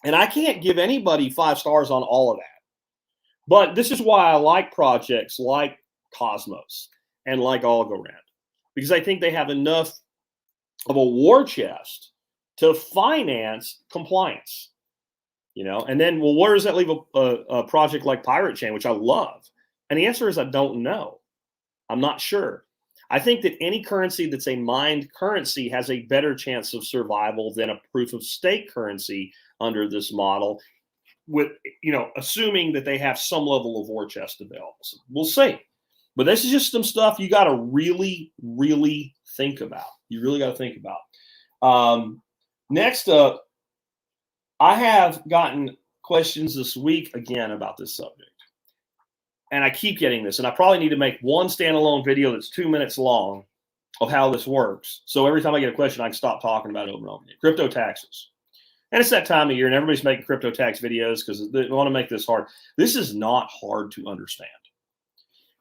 And I can't give anybody 5 stars on all of that. But this is why I like projects like Cosmos and like Algorand, because I think they have enough of a war chest to finance compliance, you know. And then, well, where does that leave a project like Pirate Chain, which I love? And the answer is I don't know. I'm not sure. I think that any currency that's a mined currency has a better chance of survival than a proof of stake currency under this model, with, you know, assuming that they have some level of war chest available. So we'll see. But this is just some stuff you got to really, really think about. You really got to think about. Next up, I have gotten questions this week again about this subject. And I keep getting this, and I probably need to make one standalone video that's 2 minutes long of how this works. So every time I get a question, I can stop talking about it over and over again. Crypto taxes. And it's that time of year, and everybody's making crypto tax videos because they want to make this hard. This is not hard to understand.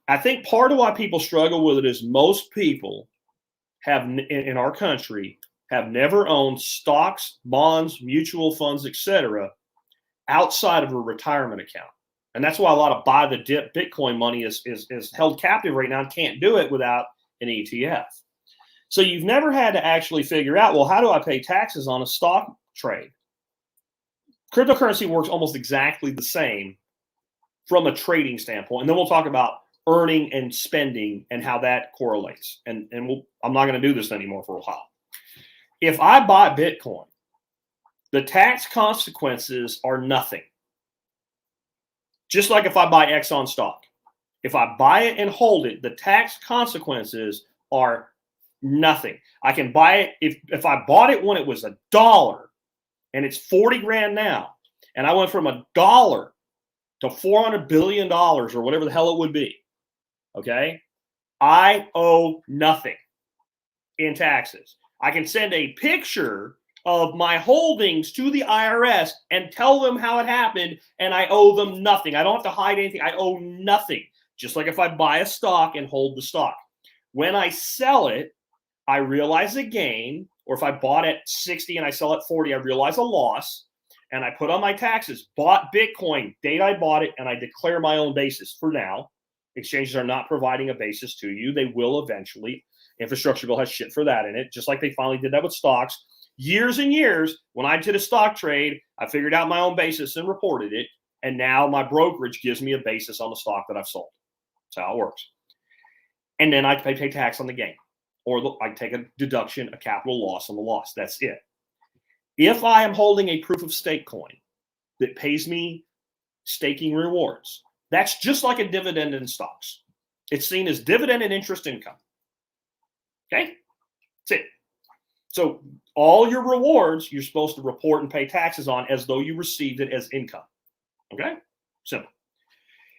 I think part of why people struggle with it is most people have, in our country, have never owned stocks, bonds, mutual funds, etc., outside of a retirement account. And that's why a lot of buy the dip Bitcoin money is held captive right now and can't do it without an ETF. So you've never had to actually figure out, well, how do I pay taxes on a stock trade? Cryptocurrency works almost exactly the same from a trading standpoint. And then we'll talk about earning and spending and how that correlates. And I'm not going to do this anymore for a while. If I buy Bitcoin, the tax consequences are nothing. Just like if I buy Exxon stock. If I buy it and hold it, the tax consequences are nothing. I can buy it, if I bought it when it was $1 and it's 40 grand now, and I went from $1 to $400 billion or whatever the hell it would be, okay, I owe nothing in taxes. I can send a picture of my holdings to the IRS and tell them how it happened, and I owe them nothing. I don't have to hide anything. I owe nothing. Just like if I buy a stock and hold the stock. When I sell it, I realize a gain, or if I bought at 60 and I sell at 40, I realize a loss, and I put on my taxes. Bought Bitcoin, date I bought it, and I declare my own basis for now. Exchanges are not providing a basis to you. They will eventually. Infrastructure bill has shit for that in it, just like they finally did that with stocks. Years and years, when I did a stock trade, I figured out my own basis and reported it, and now my brokerage gives me a basis on the stock that I've sold. That's how it works. And then I pay tax on the gain, or I take a deduction, a capital loss on the loss. That's it. If I am holding a proof of stake coin that pays me staking rewards, that's just like a dividend in stocks. It's seen as dividend and interest income. Okay? That's it. So all your rewards, you're supposed to report and pay taxes on as though you received it as income. Okay? Simple.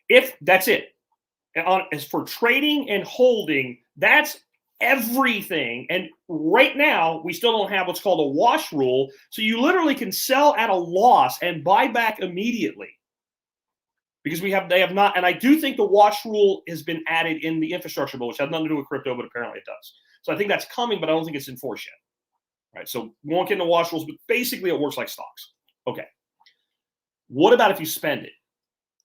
If that's it. As for trading and holding, that's everything. And right now, we still don't have what's called a wash rule. So you literally can sell at a loss and buy back immediately. because they have not. And I do think the watch rule has been added in the infrastructure bill, which has nothing to do with crypto, but apparently it does. So I think that's coming, but I don't think it's enforced yet. Right. So we won't get into watch rules, but basically it works like stocks. Okay. What about if you spend it?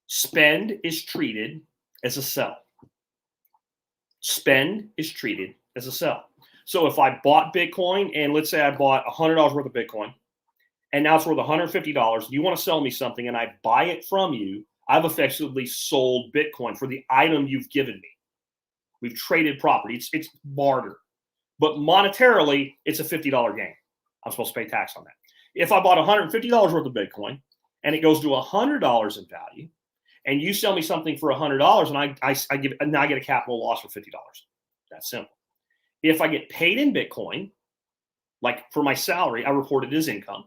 Spend is treated as a sell. Spend is treated as a sell. So if I bought Bitcoin, and let's say I bought $100 worth of Bitcoin, and now it's worth $150, you want to sell me something, and I buy it from you, I've effectively sold Bitcoin for the item you've given me. We've traded property. It's barter. But monetarily, it's a $50 gain. I'm supposed to pay tax on that. If I bought $150 worth of Bitcoin, and it goes to $100 in value, and you sell me something for $100, and I get a capital loss for $50. That's simple. If I get paid in Bitcoin, like for my salary, I report it as income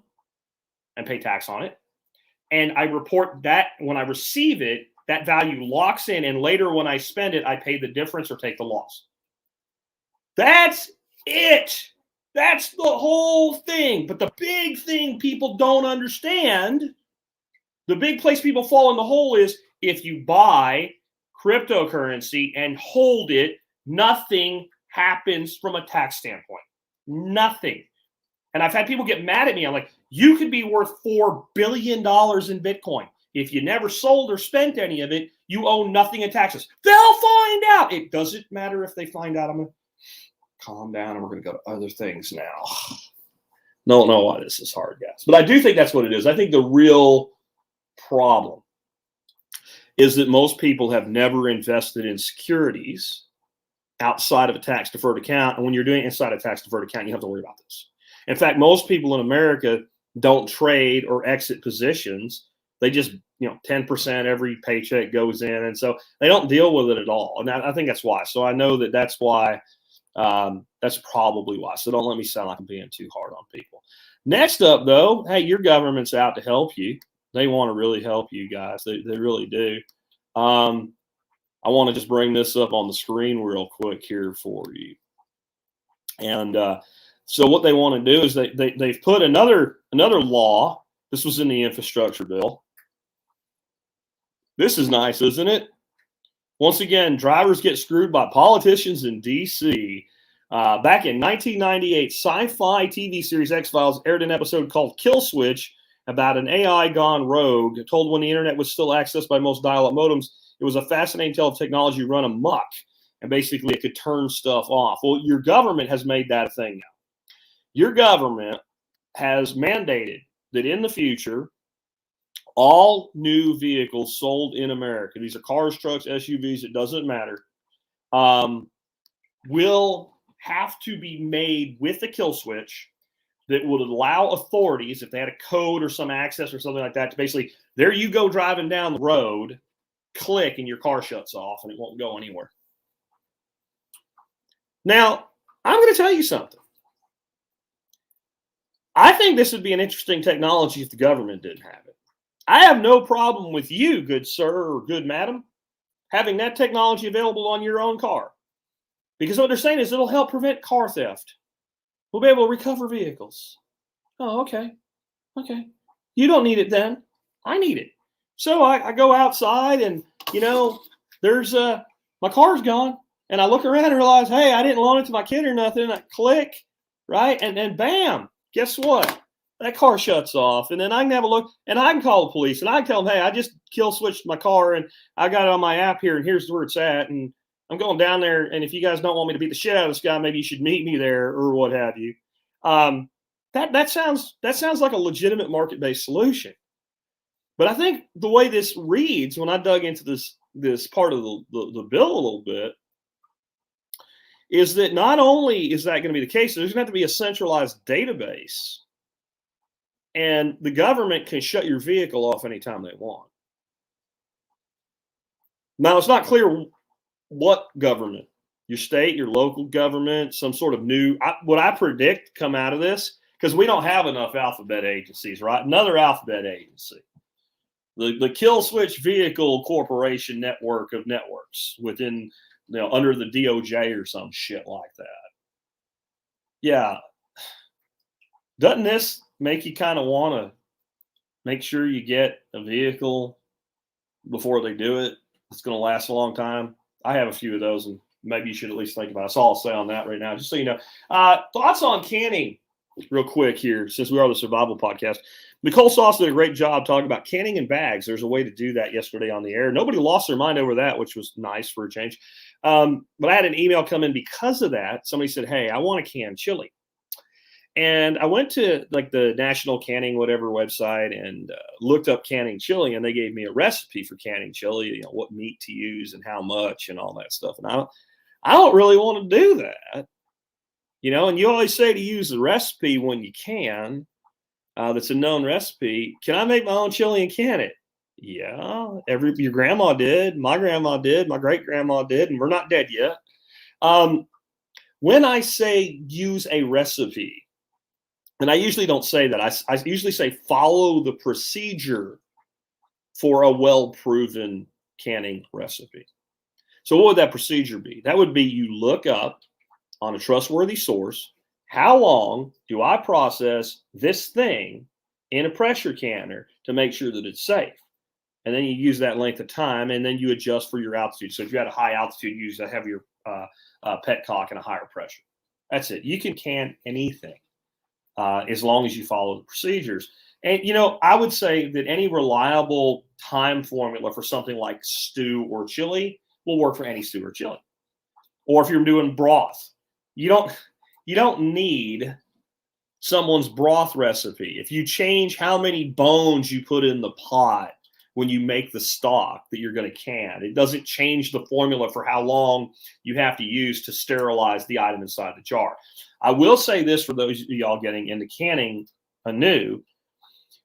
and pay tax on it. And I report that when I receive it, that value locks in. And later when I spend it, I pay the difference or take the loss. That's it. That's the whole thing. But the big thing people don't understand, the big place people fall in the hole is if you buy cryptocurrency and hold it, nothing happens from a tax standpoint. Nothing. And I've had people get mad at me. I'm like, you could be worth $4 billion in Bitcoin. If you never sold or spent any of it, you owe nothing in taxes. They'll find out. It doesn't matter if they find out. I'm going to calm down and we're going to go to other things now. Don't know why this is hard, guys. But I do think that's what it is. I think the real problem is that most people have never invested in securities outside of a tax-deferred account. And when you're doing it inside a tax-deferred account, you have to worry about this. In fact, most people in America don't trade or exit positions. They just, 10% every paycheck goes in. And so they don't deal with it at all. And I think that's why. So I know that's why. That's probably why. So don't let me sound like I'm being too hard on people. Next up, though, hey, your government's out to help you. They want to really help you guys. They really do. I want to just bring this up on the screen real quick here for you. And so what they want to do is they've put another law. This was in the infrastructure bill. This is nice, isn't it? Once again, drivers get screwed by politicians in D.C. Back in 1998, sci-fi TV series X-Files aired an episode called Kill Switch about an AI gone rogue, told when the internet was still accessed by most dial-up modems. It was a fascinating tale of technology run amok, and basically it could turn stuff off. Well, your government has made that a thing now. Your government has mandated that in the future, all new vehicles sold in America, these are cars, trucks, SUVs, it doesn't matter, will have to be made with a kill switch that would allow authorities, if they had a code or some access or something like that, to basically, there you go driving down the road, click and your car shuts off and it won't go anywhere. Now, I'm going to tell you something. I think this would be an interesting technology if the government didn't have it. I have no problem with you, good sir or good madam, having that technology available on your own car. Because what they're saying is it'll help prevent car theft. We'll be able to recover vehicles. Oh, okay. Okay. You don't need it then. I need it. So I go outside and, there's my car's gone. And I look around and realize, hey, I didn't loan it to my kid or nothing. I click, right? And then bam, guess what? That car shuts off. And then I can have a look and I can call the police and I can tell them, hey, I just kill switched my car and I got it on my app here and here's where it's at. And I'm going down there. And if you guys don't want me to beat the shit out of this guy, maybe you should meet me there or what have you. That sounds like a legitimate market-based solution. But I think the way this reads, when I dug into this part of the bill a little bit, is that not only is that going to be the case, there's going to have to be a centralized database, and the government can shut your vehicle off anytime they want. Now, it's not clear what government, your state, your local government, some sort of new, what I predict come out of this, because we don't have enough alphabet agencies, right? Another alphabet agency. The Kill Switch Vehicle Corporation network of networks within, under the DOJ or some shit like that. Yeah. Doesn't this make you kind of want to make sure you get a vehicle before they do it. It's going to last a long time. I have a few of those, and maybe you should at least think about it. That's all I'll say on that right now, just so you know. Thoughts on canning real quick here, since we are the survival podcast. Nicole Sauce did a great job talking about canning in bags. There's a way to do that yesterday on the air. Nobody lost their mind over that, which was nice for a change. But I had an email come in because of that. Somebody said, hey, I want to can chili. And I went to like the National Canning whatever website and looked up canning chili, and they gave me a recipe for canning chili, you know, what meat to use and how much and all that stuff. And I don't really want to do that, you know. And you always say to use the recipe when you can. That's a known recipe. Can I make my own chili and can it? Yeah, your grandma did, my grandma did, my great grandma did, and we're not dead yet. When I say use a recipe, and I usually don't say that. I usually say follow the procedure for a well-proven canning recipe. So what would that procedure be? That would be you look up on a trustworthy source, how long do I process this thing in a pressure canner to make sure that it's safe? And then you use that length of time, and then you adjust for your altitude. So if you had a high altitude, you use a heavier petcock and a higher pressure. That's it. You can can anything. As long as you follow the procedures. And, you know, I would say that any reliable time formula for something like stew or chili will work for any stew or chili. Or if you're doing broth, you don't need someone's broth recipe. If you change how many bones you put in the pot when you make the stock that you're going to can, it doesn't change the formula for how long you have to use to sterilize the item inside the jar. I will say this for those of y'all getting into canning anew.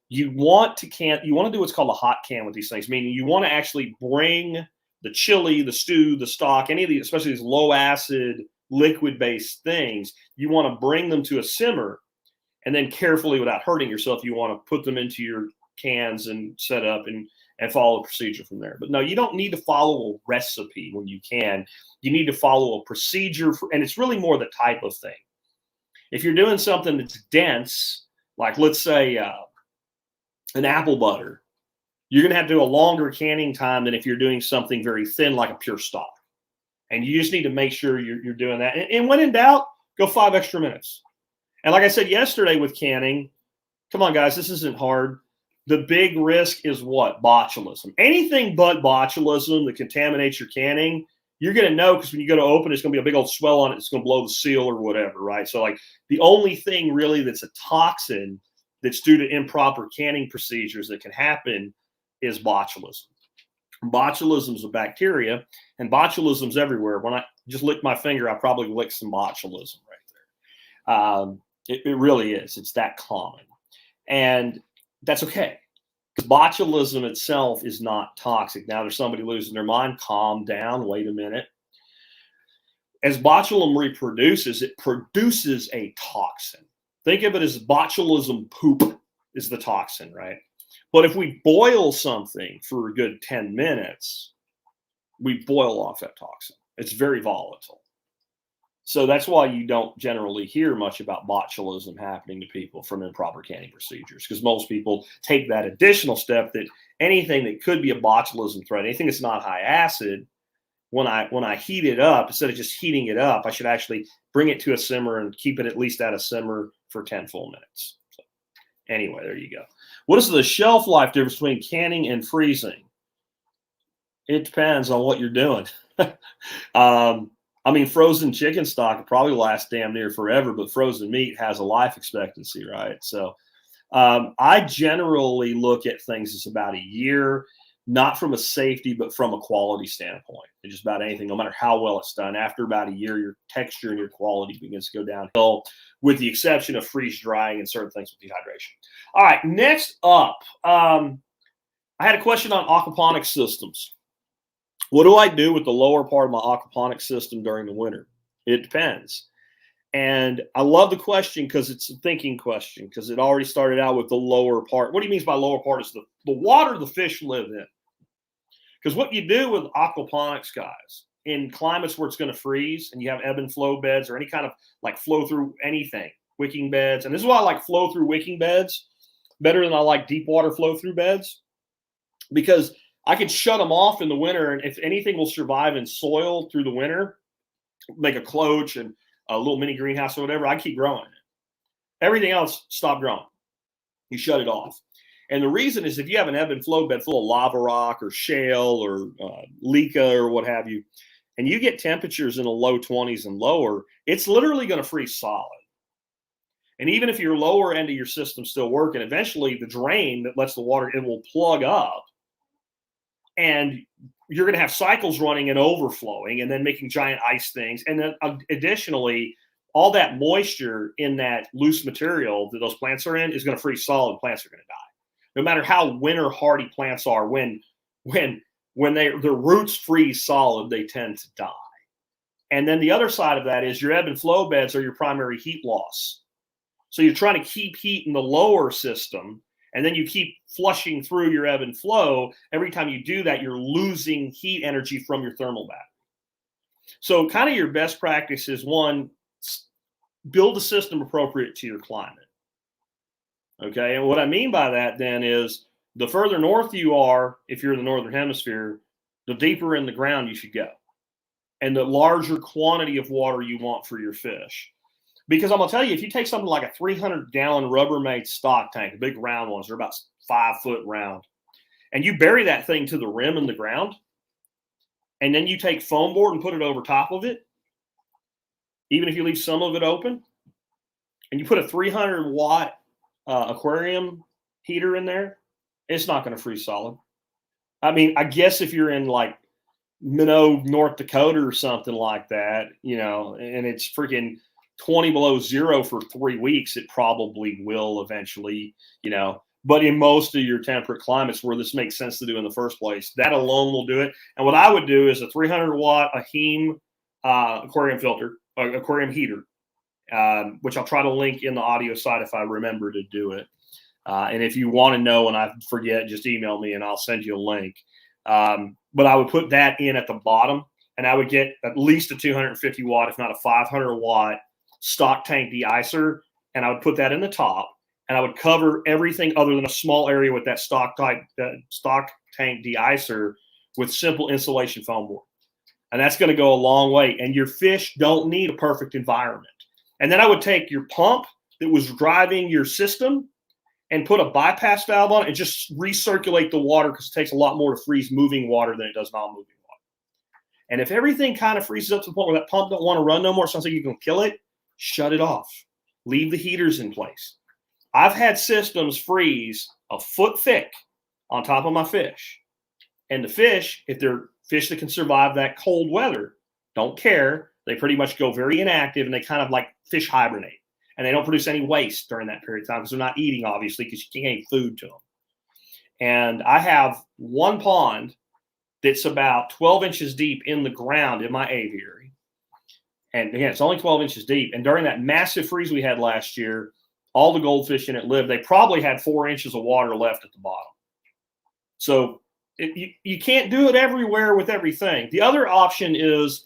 You want to do what's called a hot can with these things, meaning you want to actually bring the chili, the stew, the stock, any of these, especially these low acid liquid based things, you want to bring them to a simmer, and then carefully, without hurting yourself, you want to put them into your cans and set up and follow the procedure from there. But no, you don't need to follow a recipe when you can. You need to follow a procedure, and it's really more the type of thing. If you're doing something that's dense, like let's say an apple butter, you're going to have to do a longer canning time than if you're doing something very thin like a pure stock. And you just need to make sure you're doing that. And when in doubt, go 5 extra minutes. And like I said yesterday with canning, come on, guys, this isn't hard. The big risk is what? Botulism. Anything but botulism that contaminates your canning, you're going to know, because when you go to open, it's going to be a big old swell on it. It's going to blow the seal or whatever, right? So like the only thing really that's a toxin that's due to improper canning procedures that can happen is botulism. Botulism is a bacteria, and botulism's everywhere. When I just lick my finger, I probably licked some botulism right there. It really is. It's that common. And that's okay, because botulism itself is not toxic. Now there's somebody losing their mind. Calm down. Wait a minute. As botulism reproduces, it produces a toxin. Think of it as botulism poop is the toxin, right? But if we boil something for a good 10 minutes, we boil off that toxin. It's very volatile. So that's why you don't generally hear much about botulism happening to people from improper canning procedures, because most people take that additional step that anything that could be a botulism threat, anything that's not high acid, when I heat it up, instead of just heating it up, I should actually bring it to a simmer and keep it at least at a simmer for 10 full minutes. So anyway, there you go. What is the shelf life difference between canning and freezing? It depends on what you're doing. I mean, frozen chicken stock will probably last damn near forever, but frozen meat has a life expectancy, right? So I generally look at things as about a year, not from a safety, but from a quality standpoint. It's just about anything, no matter how well it's done. After about a year, your texture and your quality begins to go downhill, with the exception of freeze drying and certain things with dehydration. All right, next up, I had a question on aquaponics systems. What do I do with the lower part of my aquaponics system during the winter? It depends. And I love the question because it's a thinking question, because it already started out with the lower part. What he means by lower part is the water the fish live in. Because what you do with aquaponics, guys, in climates where it's going to freeze and you have ebb and flow beds or any kind of like flow through anything, wicking beds. And this is why I like flow through wicking beds better than I like deep water flow through beds, because I could shut them off in the winter, and if anything will survive in soil through the winter, make a cloche and a little mini greenhouse or whatever, I keep growing it. Everything else, stop growing. You shut it off. And the reason is if you have an ebb and flow bed full of lava rock or shale or leca or what have you, and you get temperatures in the low 20s and lower, it's literally going to freeze solid. And even if your lower end of your system's still working, eventually the drain that lets the water, it will plug up, and you're going to have cycles running and overflowing and then making giant ice things. And then additionally, all that moisture in that loose material that those plants are in is going to freeze solid. Plants are going to die. No matter how winter hardy plants are, when their roots freeze solid, they tend to die. And then the other side of that is your ebb and flow beds are your primary heat loss. So you're trying to keep heat in the lower system, and then you keep flushing through your ebb and flow. Every time you do that, you're losing heat energy from your thermal battery. So kind of your best practice is, one, build a system appropriate to your climate. Okay, and what I mean by that then is the further north you are, if you're in the northern hemisphere, the deeper in the ground you should go, and the larger quantity of water you want for your fish. Because I'm going to tell you, if you take something like a 300-gallon Rubbermaid stock tank, the big round ones, they're about 5 foot round, and you bury that thing to the rim in the ground, and then you take foam board and put it over top of it, even if you leave some of it open, and you put a 300-watt aquarium heater in there, it's not going to freeze solid. I mean, I guess if you're in like Minot, North Dakota or something like that, and it's freaking 20 below zero for 3 weeks, it probably will eventually, but in most of your temperate climates where this makes sense to do in the first place, that alone will do it. And what I would do is a 300-watt AHEEM aquarium filter, aquarium heater, which I'll try to link in the audio side if I remember to do it. And if you want to know and I forget, just email me and I'll send you a link. But I would put that in at the bottom, and I would get at least a 250-watt, if not a 500-watt stock tank de-icer, and I would put that in the top, and I would cover everything other than a small area with that stock tank de-icer with simple insulation foam board. And that's going to go a long way. And your fish don't need a perfect environment. And then I would take your pump that was driving your system and put a bypass valve on it and just recirculate the water, because it takes a lot more to freeze moving water than it does non-moving water. And if everything kind of freezes up to the point where that pump don't want to run no more, sounds like you can kill it, shut it off. Leave the heaters in place. I've had systems freeze a foot thick on top of my fish. And the fish, if they're fish that can survive that cold weather, don't care. They pretty much go very inactive, and they kind of like fish hibernate. And they don't produce any waste during that period of time because they're not eating, obviously, because you can't eat food to them. And I have one pond that's about 12 inches deep in the ground in my aviary. And again, it's only 12 inches deep. And during that massive freeze we had last year, all the goldfish in it lived. They probably had 4 inches of water left at the bottom. So you can't do it everywhere with everything. The other option is,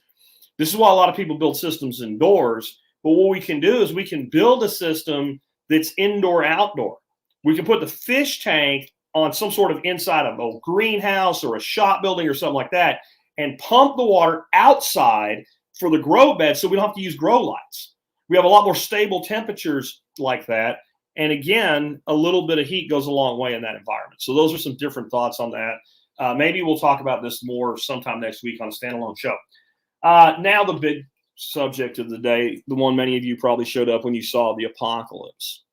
this is why a lot of people build systems indoors. But what we can do is we can build a system that's indoor-outdoor. We can put the fish tank on some sort of inside of a greenhouse or a shop building or something like that, and pump the water outside for the grow bed, so we don't have to use grow lights. We have a lot more stable temperatures like that. And again, a little bit of heat goes a long way in that environment. So those are some different thoughts on that. Maybe we'll talk about this more sometime next week on a standalone show. Now the big subject of the day, the one many of you probably showed up when you saw the apocalypse.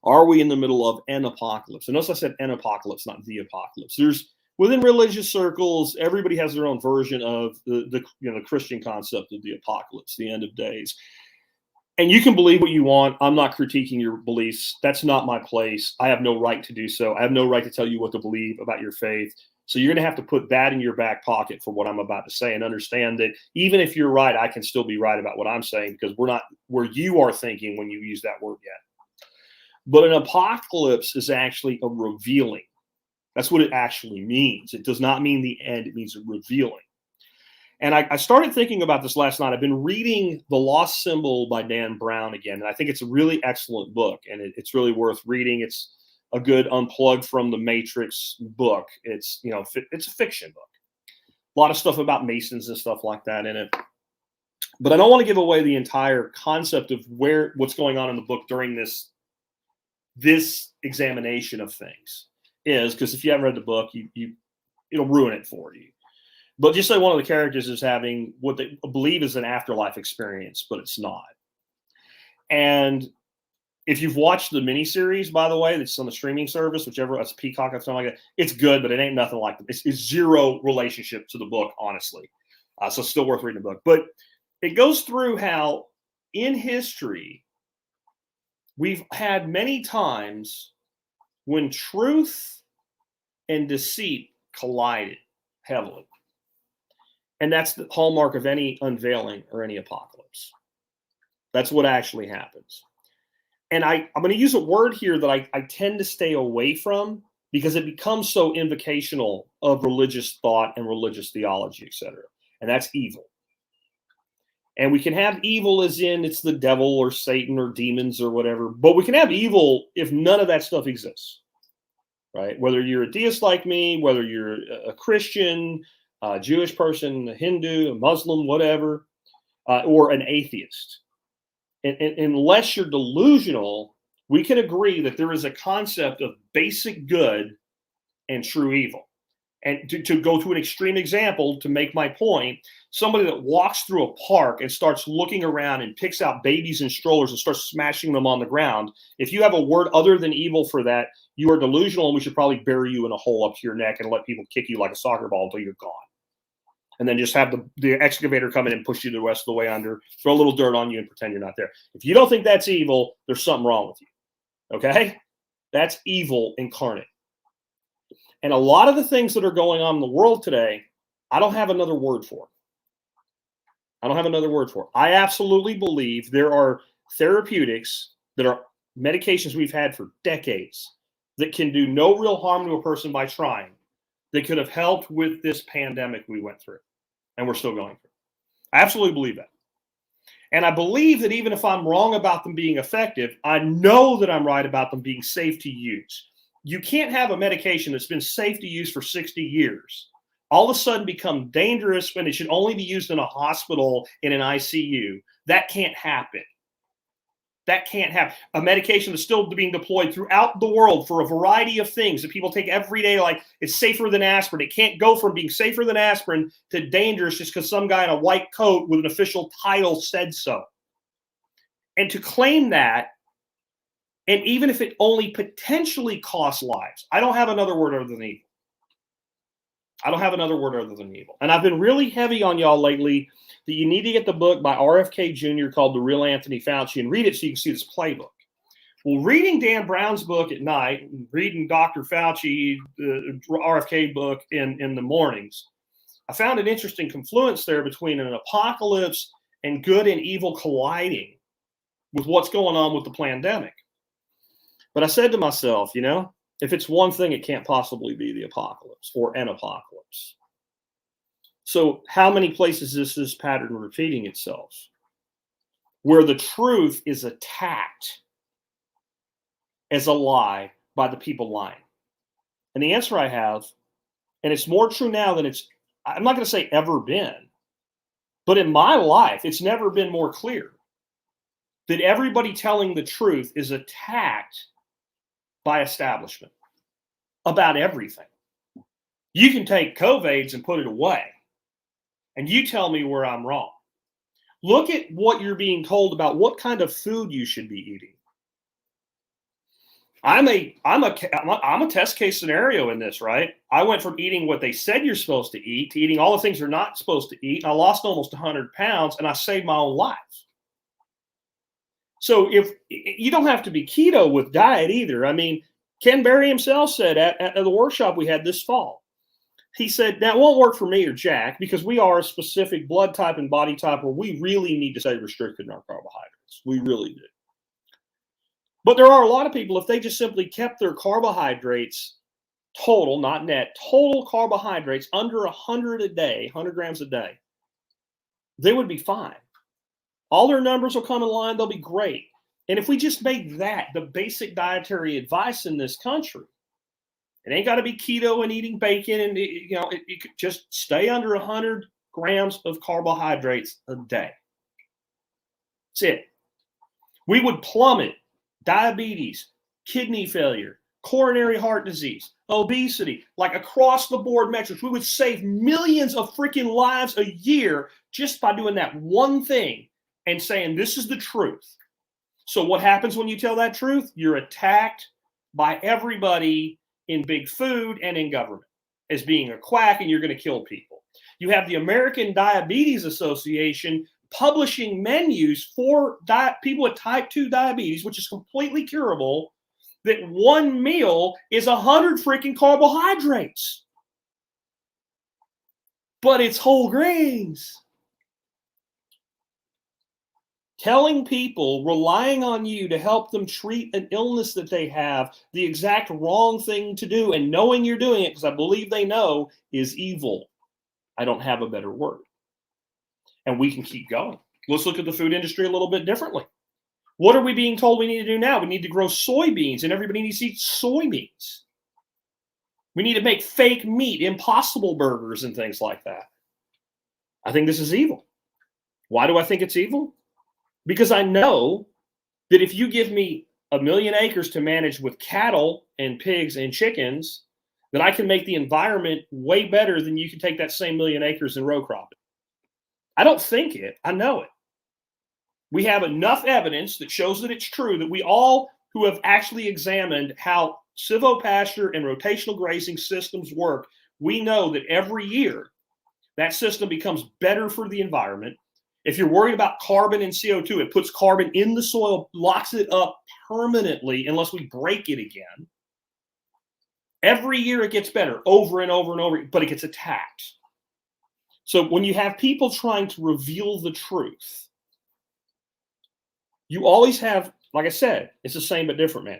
Are we in the middle of an apocalypse? And notice I said an apocalypse, not the apocalypse. There's, within religious circles, everybody has their own version of the Christian concept of the apocalypse, the end of days. And you can believe what you want. I'm not critiquing your beliefs. That's not my place. I have no right to do so. I have no right to tell you what to believe about your faith. So you're going to have to put that in your back pocket for what I'm about to say, and understand that even if you're right, I can still be right about what I'm saying, because we're not where you are thinking when you use that word yet. But an apocalypse is actually a revealing. That's what it actually means. It does not mean the end. It means a revealing. And I started thinking about this last night. I've been reading The Lost Symbol by Dan Brown again, and I think it's a really excellent book, and it's really worth reading. It's a good unplugged from the Matrix book. It's, you know, it's a fiction book. A lot of stuff about Masons and stuff like that in it. But I don't want to give away the entire concept of what's going on in the book during this examination of things is, because if you haven't read the book, it'll ruin it for you. But just say one of the characters is having what they believe is an afterlife experience, but it's not. And if you've watched the miniseries, by the way, that's on the streaming service, whichever, that's Peacock or something like that, it's good, but it ain't nothing like it. It's zero relationship to the book, honestly. So it's still worth reading the book. But it goes through how in history, we've had many times when truth and deceit collided heavily. And that's the hallmark of any unveiling or any apocalypse. That's what actually happens. And I'm going to use a word here that I tend to stay away from because it becomes so invocational of religious thought and religious theology, etc. And that's evil. And we can have evil as in it's the devil or Satan or demons or whatever, but we can have evil if none of that stuff exists, right? Whether you're a deist like me, whether you're a Christian, a Jewish person, a Hindu, a Muslim, whatever, or an atheist. And unless you're delusional, we can agree that there is a concept of basic good and true evil. And to go to an extreme example, to make my point, somebody that walks through a park and starts looking around and picks out babies in strollers and starts smashing them on the ground, if you have a word other than evil for that, you are delusional, and we should probably bury you in a hole up to your neck and let people kick you like a soccer ball until you're gone. And then just have the excavator come in and push you the rest of the way under, throw a little dirt on you and pretend you're not there. If you don't think that's evil, there's something wrong with you. Okay? That's evil incarnate. And a lot of the things that are going on in the world today, I don't have another word for. I don't have another word for. I absolutely believe there are therapeutics that are medications we've had for decades that can do no real harm to a person by trying, that could have helped with this pandemic we went through and we're still going through. I absolutely believe that. And I believe that even if I'm wrong about them being effective, I know that I'm right about them being safe to use. You can't have a medication that's been safe to use for 60 years all of a sudden become dangerous when it should only be used in a hospital in an ICU. That can't happen. That can't happen. A medication that's still being deployed throughout the world for a variety of things that people take every day, like it's safer than aspirin. It can't go from being safer than aspirin to dangerous just because some guy in a white coat with an official title said so. And to claim that, and even if it only potentially costs lives, I don't have another word other than evil. I don't have another word other than evil. And I've been really heavy on y'all lately that you need to get the book by RFK Jr. called The Real Anthony Fauci and read it so you can see this playbook. Well, reading Dan Brown's book at night, reading Dr. Fauci, the RFK book in the mornings, I found an interesting confluence there between an apocalypse and good and evil colliding with what's going on with the pandemic. But I said to myself, you know, if it's one thing, it can't possibly be the apocalypse or an apocalypse. So how many places is this pattern repeating itself? Where the truth is attacked as a lie by the people lying. And the answer I have, and it's more true now than it's, I'm not going to say ever been, but in my life, it's never been more clear that everybody telling the truth is attacked by establishment about everything. You can take COVIDs and put it away, and you tell me where I'm wrong. Look at what you're being told about what kind of food you should be eating. I'm a test case scenario in this, right? I went from eating what they said you're supposed to eat to eating all the things you're not supposed to eat. I lost almost 100 pounds, and I saved my own life. So if you don't have to be keto with diet either. I mean, Ken Berry himself said at the workshop we had this fall, he said, that won't work for me or Jack because we are a specific blood type and body type where we really need to stay restricted in our carbohydrates. We really do. But there are a lot of people, if they just simply kept their carbohydrates total, not net, total carbohydrates under 100 a day, 100 grams a day, they would be fine. All their numbers will come in line. They'll be great. And if we just make that the basic dietary advice in this country, it ain't got to be keto and eating bacon, and it could just stay under 100 grams of carbohydrates a day. That's it. We would plummet diabetes, kidney failure, coronary heart disease, obesity, like across the board metrics. We would save millions of freaking lives a year just by doing that one thing and saying this is the truth. So what happens when you tell that truth? You're attacked by everybody in big food and in government as being a quack, and you're going to kill people. You have the American Diabetes Association publishing menus for people with type 2 diabetes, which is completely curable, that one meal is 100 freaking carbohydrates. But it's whole grains. Telling people, relying on you to help them treat an illness that they have, the exact wrong thing to do, and knowing you're doing it, because I believe they know, is evil. I don't have a better word. And we can keep going. Let's look at the food industry a little bit differently. What are we being told we need to do now? We need to grow soybeans, and everybody needs to eat soybeans. We need to make fake meat, Impossible burgers, and things like that. I think this is evil. Why do I think it's evil? Because I know that if you give me 1 million acres to manage with cattle and pigs and chickens, that I can make the environment way better than you can take that same 1 million acres and row crop it. I don't think it. I know it. We have enough evidence that shows that it's true, that we all who have actually examined how silvopasture and rotational grazing systems work, we know that every year that system becomes better for the environment. If you're worried about carbon and CO2, it puts carbon in the soil, locks it up permanently unless we break it again. Every year it gets better over and over and over, but it gets attacked. So when you have people trying to reveal the truth, you always have, like I said, it's the same but different, man.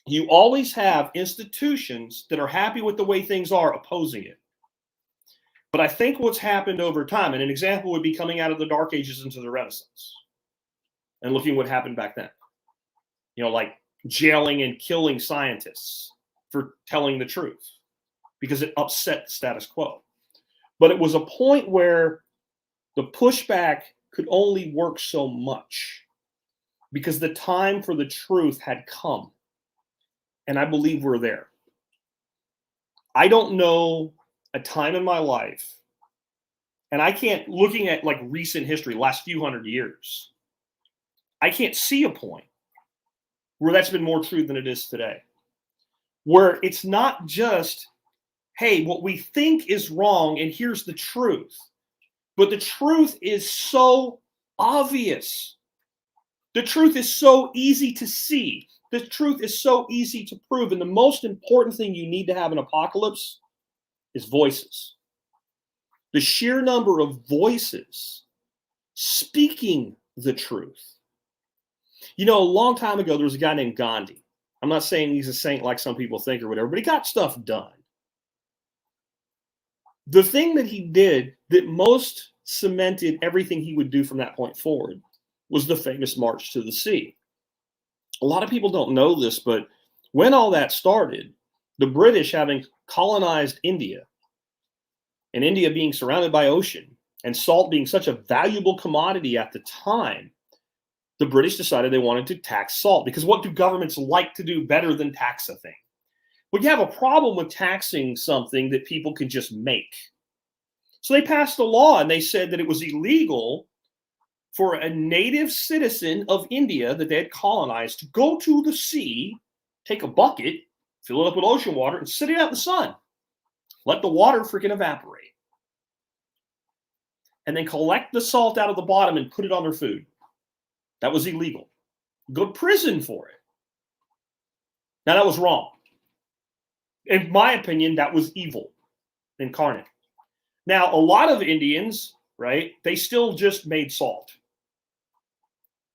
You always have institutions that are happy with the way things are opposing it. But I think what's happened over time, and an example would be coming out of the Dark Ages into the Renaissance and looking what happened back then. Like jailing and killing scientists for telling the truth because it upset the status quo. But it was a point where the pushback could only work so much because the time for the truth had come. And I believe we're there. I don't know a time in my life, and I can't, looking at like recent history, last few hundred years, I can't see a point where that's been more true than it is today. Where it's not just, hey, what we think is wrong and here's the truth. But the truth is so obvious. The truth is so easy to see. The truth is so easy to prove. And the most important thing you need to have in apocalypse is voices. The sheer number of voices speaking the truth. A long time ago, there was a guy named Gandhi. I'm not saying he's a saint like some people think or whatever, but he got stuff done. The thing that he did that most cemented everything he would do from that point forward was the famous March to the Sea. A lot of people don't know this, but when all that started, the British having colonized India, and India being surrounded by ocean, and salt being such a valuable commodity at the time, the British decided they wanted to tax salt. Because what do governments like to do better than tax a thing? Well, you have a problem with taxing something that people can just make. So they passed a law and they said that it was illegal for a native citizen of India that they had colonized to go to the sea, take a bucket, fill it up with ocean water, and sit it out in the sun. Let the water freaking evaporate. And then collect the salt out of the bottom and put it on their food. That was illegal. Go to prison for it. Now, that was wrong. In my opinion, that was evil incarnate. Now, a lot of Indians, right, they still just made salt.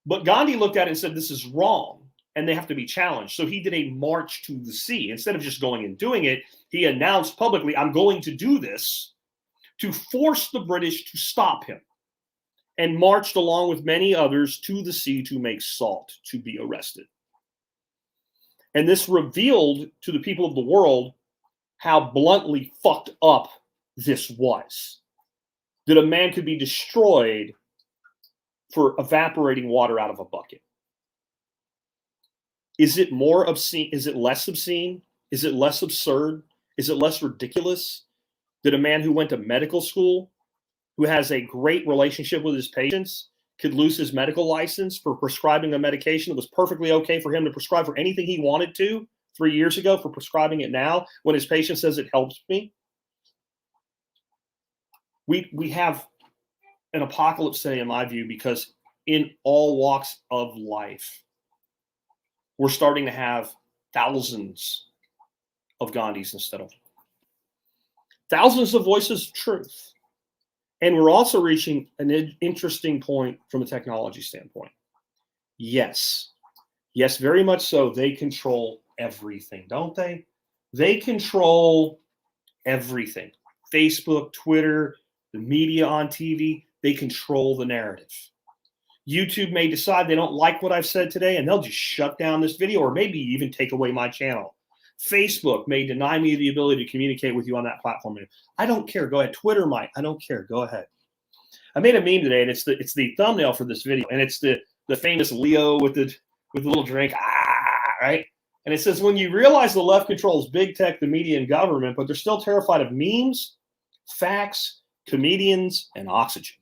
But Gandhi looked at it and said, this is wrong, and they have to be challenged. So he did a march to the sea. Instead of just going and doing it, he announced publicly, I'm going to do this, to force the British to stop him. and marched along with many others to the sea to make salt, to be arrested. And this revealed to the people of the world how bluntly fucked up this was. That a man could be destroyed for evaporating water out of a bucket. Is it more obscene? Is it less obscene? Is it less absurd? Is it less ridiculous that a man who went to medical school, who has a great relationship with his patients, could lose his medical license for prescribing a medication that was perfectly okay for him to prescribe for anything he wanted to 3 years ago, for prescribing it now when his patient says it helps me? We have an apocalypse today, in my view, because in all walks of life, we're starting to have thousands of Gandhis instead of thousands of voices of truth. And we're also reaching an interesting point from a technology standpoint. Yes, very much so. They control everything, don't they? They control everything. Facebook, Twitter, the media on TV, they control the narrative. YouTube may decide they don't like what I've said today, and they'll just shut down this video, or maybe even take away my channel. Facebook may deny me the ability to communicate with you on that platform. I don't care. Go ahead. Twitter might. I don't care. Go ahead. I made a meme today, and it's the thumbnail for this video, and it's the famous Leo with the little drink, right? And it says, when you realize the left controls big tech, the media, and government, but they're still terrified of memes, facts, comedians, and oxygen.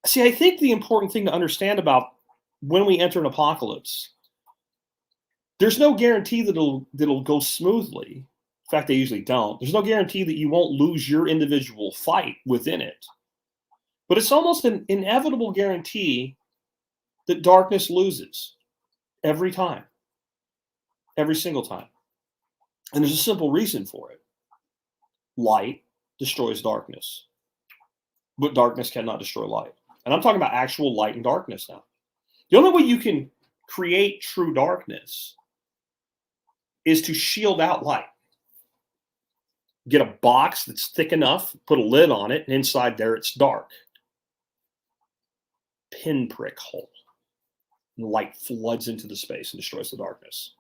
See, I think the important thing to understand about when we enter an apocalypse, there's no guarantee that it'll go smoothly. In fact, they usually don't. There's no guarantee that you won't lose your individual fight within it. But it's almost an inevitable guarantee that darkness loses every time, every single time. And there's a simple reason for it. Light destroys darkness, but darkness cannot destroy light. And I'm talking about actual light and darkness now. The only way you can create true darkness is to shield out light. Get a box that's thick enough, put a lid on it, and inside there it's dark. Pinprick hole. And light floods into the space and destroys the darkness.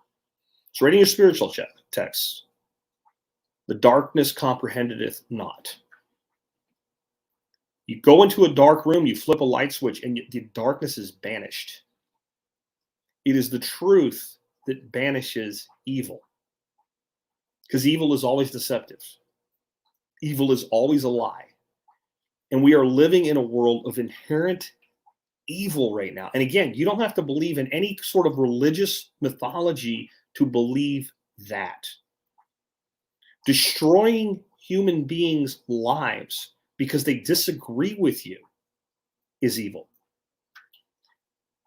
It's right in your spiritual text. The darkness comprehendeth not. You go into a dark room, you flip a light switch, and the darkness is banished. It is the truth that banishes evil. Because evil is always deceptive. Evil is always a lie. And we are living in a world of inherent evil right now. And again, you don't have to believe in any sort of religious mythology to believe that. Destroying human beings' lives because they disagree with you is evil.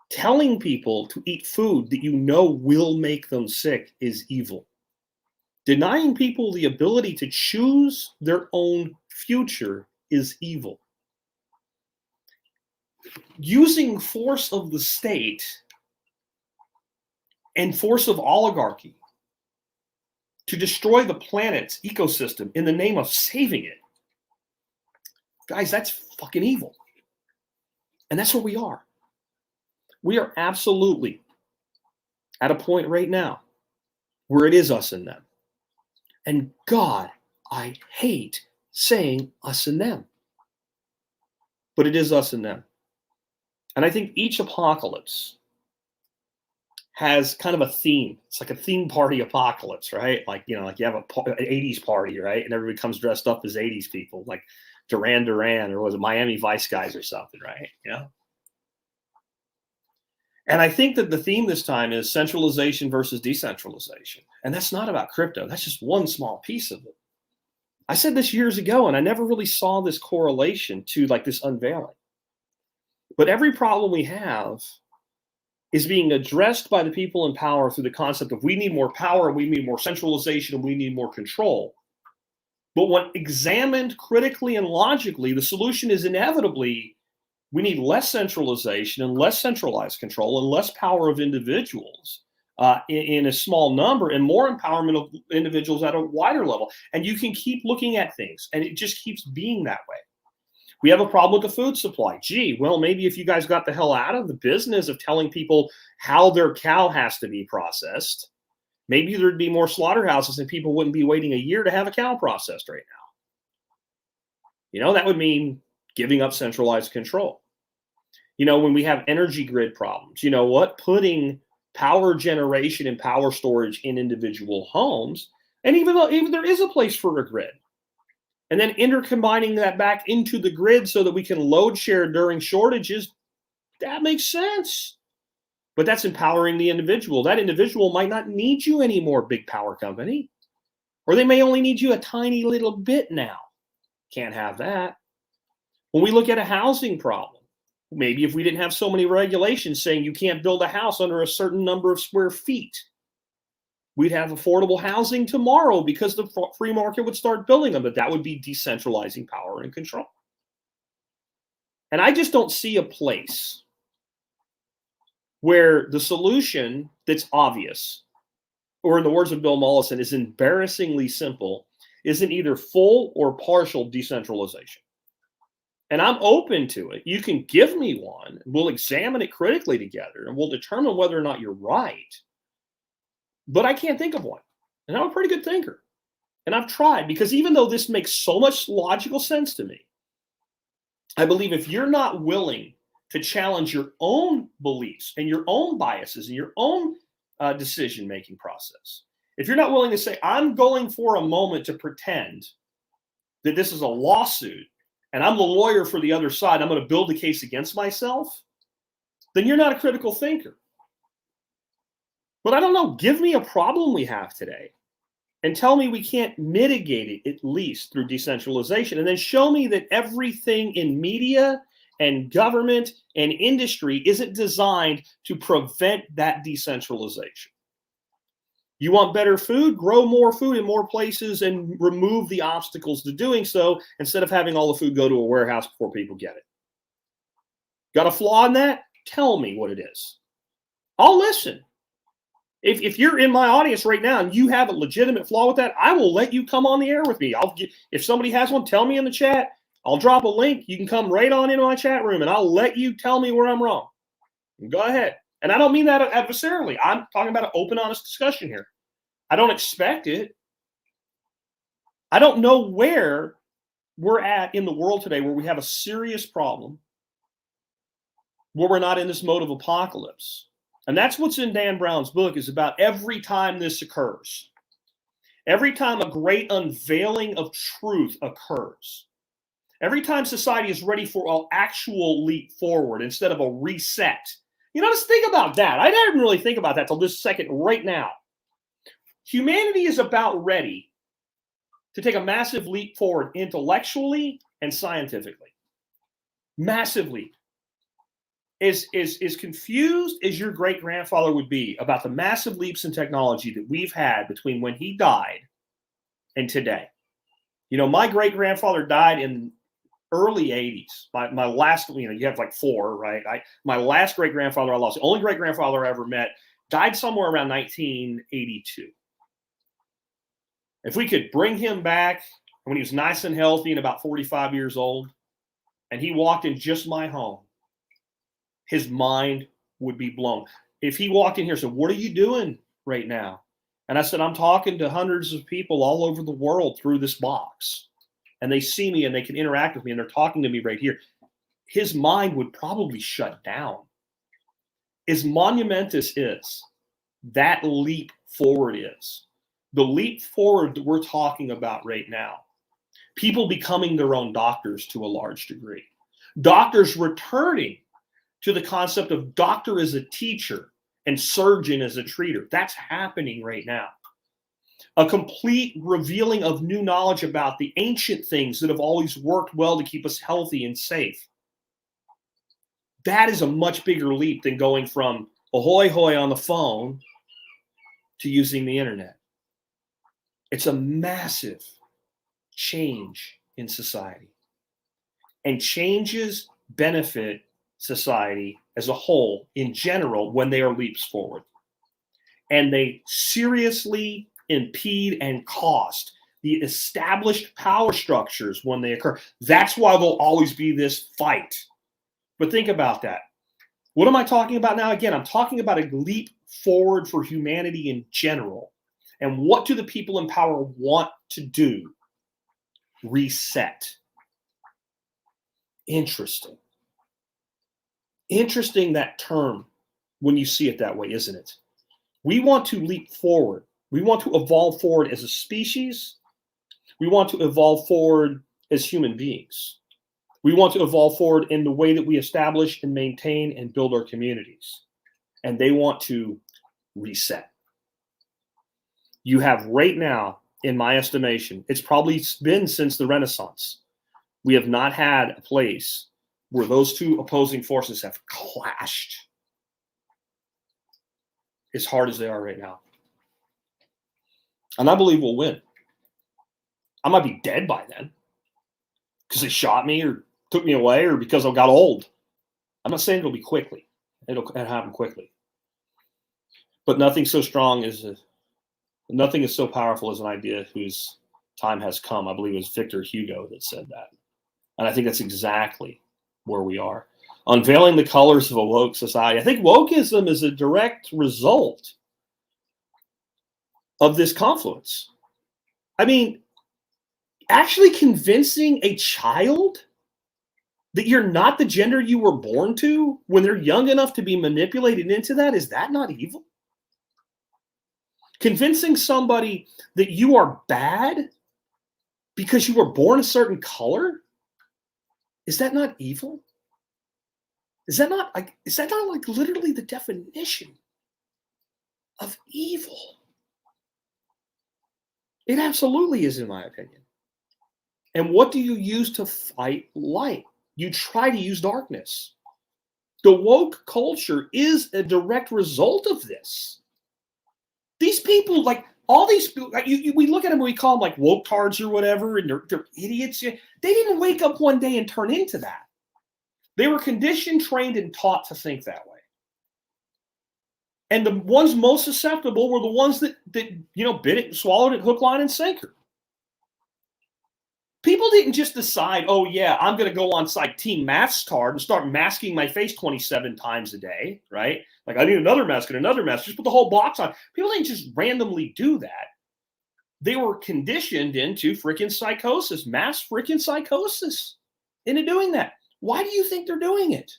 Telling people to eat food that you know will make them sick is evil. Denying people the ability to choose their own future is evil. Using force of the state and force of oligarchy to destroy the planet's ecosystem in the name of saving it. Guys, that's fucking evil. And that's what we are. We are absolutely at a point right now where it is us and them. And God, I hate saying us and them. But it is us and them. And I think each apocalypse has kind of a theme. It's like a theme party apocalypse, right? Like, you have an 80s party, right? And everybody comes dressed up as 80s people, like Duran Duran, or was it Miami Vice guys or something, right? And I think that the theme this time is centralization versus decentralization. And that's not about crypto. That's just one small piece of it. I said this years ago, and I never really saw this correlation to like this unveiling. But every problem we have is being addressed by the people in power through the concept of we need more power, we need more centralization, and we need more control. But when examined critically and logically, the solution is inevitably we need less centralization and less centralized control and less power of individuals in a small number and more empowerment of individuals at a wider level. And you can keep looking at things, and it just keeps being that way. We have a problem with the food supply. Gee, well, maybe if you guys got the hell out of the business of telling people how their cow has to be processed, maybe there'd be more slaughterhouses and people wouldn't be waiting a year to have a cow processed right now. You know, that would mean giving up centralized control. You know, when we have energy grid problems, you know what? Putting power generation and power storage in individual homes, and even there is a place for a grid, and then intercombining that back into the grid so that we can load share during shortages, that makes sense. But that's empowering the individual. That individual might not need you anymore, big power company, or they may only need you a tiny little bit now. Can't have that. When we look at a housing problem, maybe if we didn't have so many regulations saying you can't build a house under a certain number of square feet, we'd have affordable housing tomorrow because the free market would start building them, but that would be decentralizing power and control. And I just don't see a place where the solution that's obvious, or in the words of Bill Mollison, is embarrassingly simple, isn't either full or partial decentralization. And I'm open to it. You can give me one. We'll examine it critically together, and we'll determine whether or not you're right. But I can't think of one. And I'm a pretty good thinker. And I've tried, because even though this makes so much logical sense to me, I believe if you're not willing to challenge your own beliefs and your own biases and your own decision-making process, if you're not willing to say, I'm going for a moment to pretend that this is a lawsuit and I'm the lawyer for the other side, I'm going to build a case against myself, then you're not a critical thinker. But I don't know, give me a problem we have today and tell me we can't mitigate it at least through decentralization, and then show me that everything in media and government and industry isn't designed to prevent that decentralization. You want better food? Grow more food in more places and remove the obstacles to doing so instead of having all the food go to a warehouse before people get it. Got a flaw in that? Tell me what it is. I'll listen. If you're in my audience right now and you have a legitimate flaw with that, I will let you come on the air with me. If somebody has one, tell me in the chat. I'll drop a link. You can come right on into my chat room and I'll let you tell me where I'm wrong. Go ahead. And I don't mean that adversarially. I'm talking about an open, honest discussion here. I don't expect it. I don't know where we're at in the world today where we have a serious problem where we're not in this mode of apocalypse. And that's what's in Dan Brown's book, is about every time this occurs, every time a great unveiling of truth occurs, every time society is ready for an actual leap forward instead of a reset. You know, just think about that. I didn't really think about that till this second right now. Humanity is about ready to take a massive leap forward intellectually and scientifically. Massive leap. As confused as your great-grandfather would be about the massive leaps in technology that we've had between when he died and today. You know, my great-grandfather died in early 80s. My last, you know, you have like four, right? My last great-grandfather I lost, the only great-grandfather I ever met, died somewhere around 1982. If we could bring him back when he was nice and healthy and about 45 years old, and he walked in just my home, his mind would be blown. If he walked in here and said, "What are you doing right now?" And I said, "I'm talking to hundreds of people all over the world through this box. And they see me and they can interact with me and they're talking to me right here." His mind would probably shut down. As monumentous is that leap forward is, the leap forward that we're talking about right now, people becoming their own doctors to a large degree, doctors returning to the concept of doctor as a teacher and surgeon as a treater. That's happening right now. A complete revealing of new knowledge about the ancient things that have always worked well to keep us healthy and safe. That is a much bigger leap than going from ahoy hoy on the phone to using the internet. It's a massive change in society. And changes benefit society as a whole in general when they are leaps forward. And they seriously impede and cost the established power structures when they occur. That's why there'll always be this fight. But think about that. What am I talking about now? Again, I'm talking about a leap forward for humanity in general. And what do the people in power want to do? Reset. Interesting. Interesting, that term, when you see it that way, isn't it? We want to leap forward. We want to evolve forward as a species. We want to evolve forward as human beings. We want to evolve forward in the way that we establish and maintain and build our communities. And they want to reset. You have right now, in my estimation, it's probably been since the Renaissance, we have not had a place where those two opposing forces have clashed as hard as they are right now. And I believe we'll win. I might be dead by then because they shot me or took me away or because I got old. I'm not saying it'll be quickly. It'll happen quickly. But nothing so strong as nothing is so powerful as an idea whose time has come. I believe it was Victor Hugo that said that. And I think that's exactly where we are. Unveiling the colors of a woke society. I think wokeism is a direct result of this confluence. I mean, actually convincing a child that you're not the gender you were born to when they're young enough to be manipulated into that, is that not evil? Convincing somebody that you are bad because you were born a certain color, is that not evil? Is that not like literally the definition of evil? It absolutely is, in my opinion. And what do you use to fight light? You try to use darkness. The woke culture is a direct result of this. These people, like all these, we look at them and we call them like woke tards or whatever, and they're idiots. They didn't wake up one day and turn into that. They were conditioned, trained, and taught to think that way. And the ones most susceptible were the ones that bit it, swallowed it, hook, line, and sinker. People didn't just decide, oh yeah, I'm going to go on site Team Masks card and start masking my face 27 times a day, right? Like I need another mask and another mask. Just put the whole box on. People didn't just randomly do that. They were conditioned into freaking psychosis, mass freaking psychosis into doing that. Why do you think they're doing it?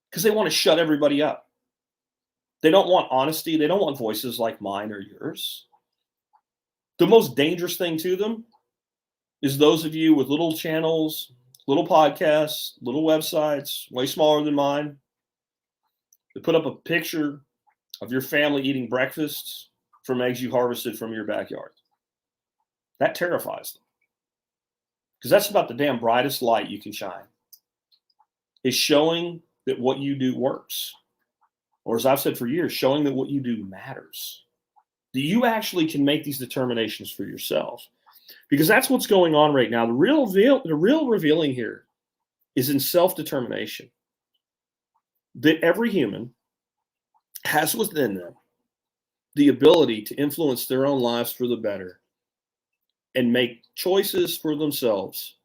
Because they want to shut everybody up. They don't want honesty. They don't want voices like mine or yours. The most dangerous thing to them is those of you with little channels, little podcasts, little websites, way smaller than mine, that put up a picture of your family eating breakfast from eggs you harvested from your backyard. That terrifies them. Because that's about the damn brightest light you can shine, is showing that what you do works. Or as I've said for years, showing that what you do matters. That you actually can make these determinations for yourself. Because that's what's going on right now. The real revealing here is in self-determination. That every human has within them the ability to influence their own lives for the better and make choices for themselves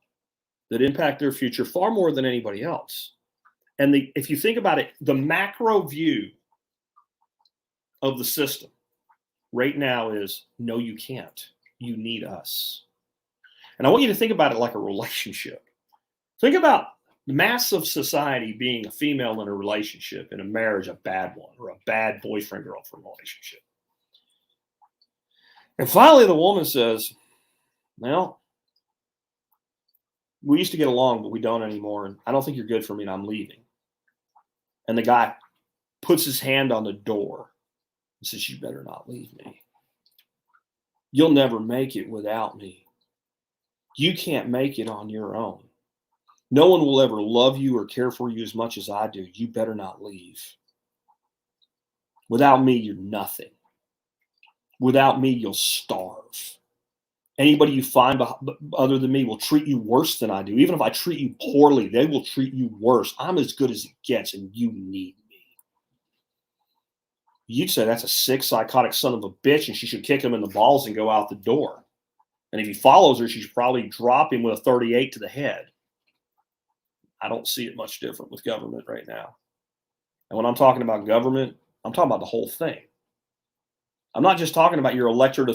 that impact their future far more than anybody else. And if you think about it, the macro view of the system right now is, no, you can't. You need us. And I want you to think about it like a relationship. Think about the mass of society being a female in a relationship, in a marriage, a bad one, or a bad boyfriend-girlfriend relationship. And finally, the woman says, well, we used to get along, but we don't anymore. And I don't think you're good for me, and I'm leaving. And the guy puts his hand on the door and says, you better not leave me. You'll never make it without me. You can't make it on your own. No one will ever love you or care for you as much as I do. You better not leave. Without me, you're nothing. Without me, you'll starve. Anybody you find other than me will treat you worse than I do. Even if I treat you poorly, they will treat you worse. I'm as good as it gets, and you need me. You'd say that's a sick, psychotic son of a bitch, and she should kick him in the balls and go out the door. And if he follows her, she should probably drop him with a 38 to the head. I don't see it much different with government right now. And when I'm talking about government, I'm talking about the whole thing. I'm not just talking about your elected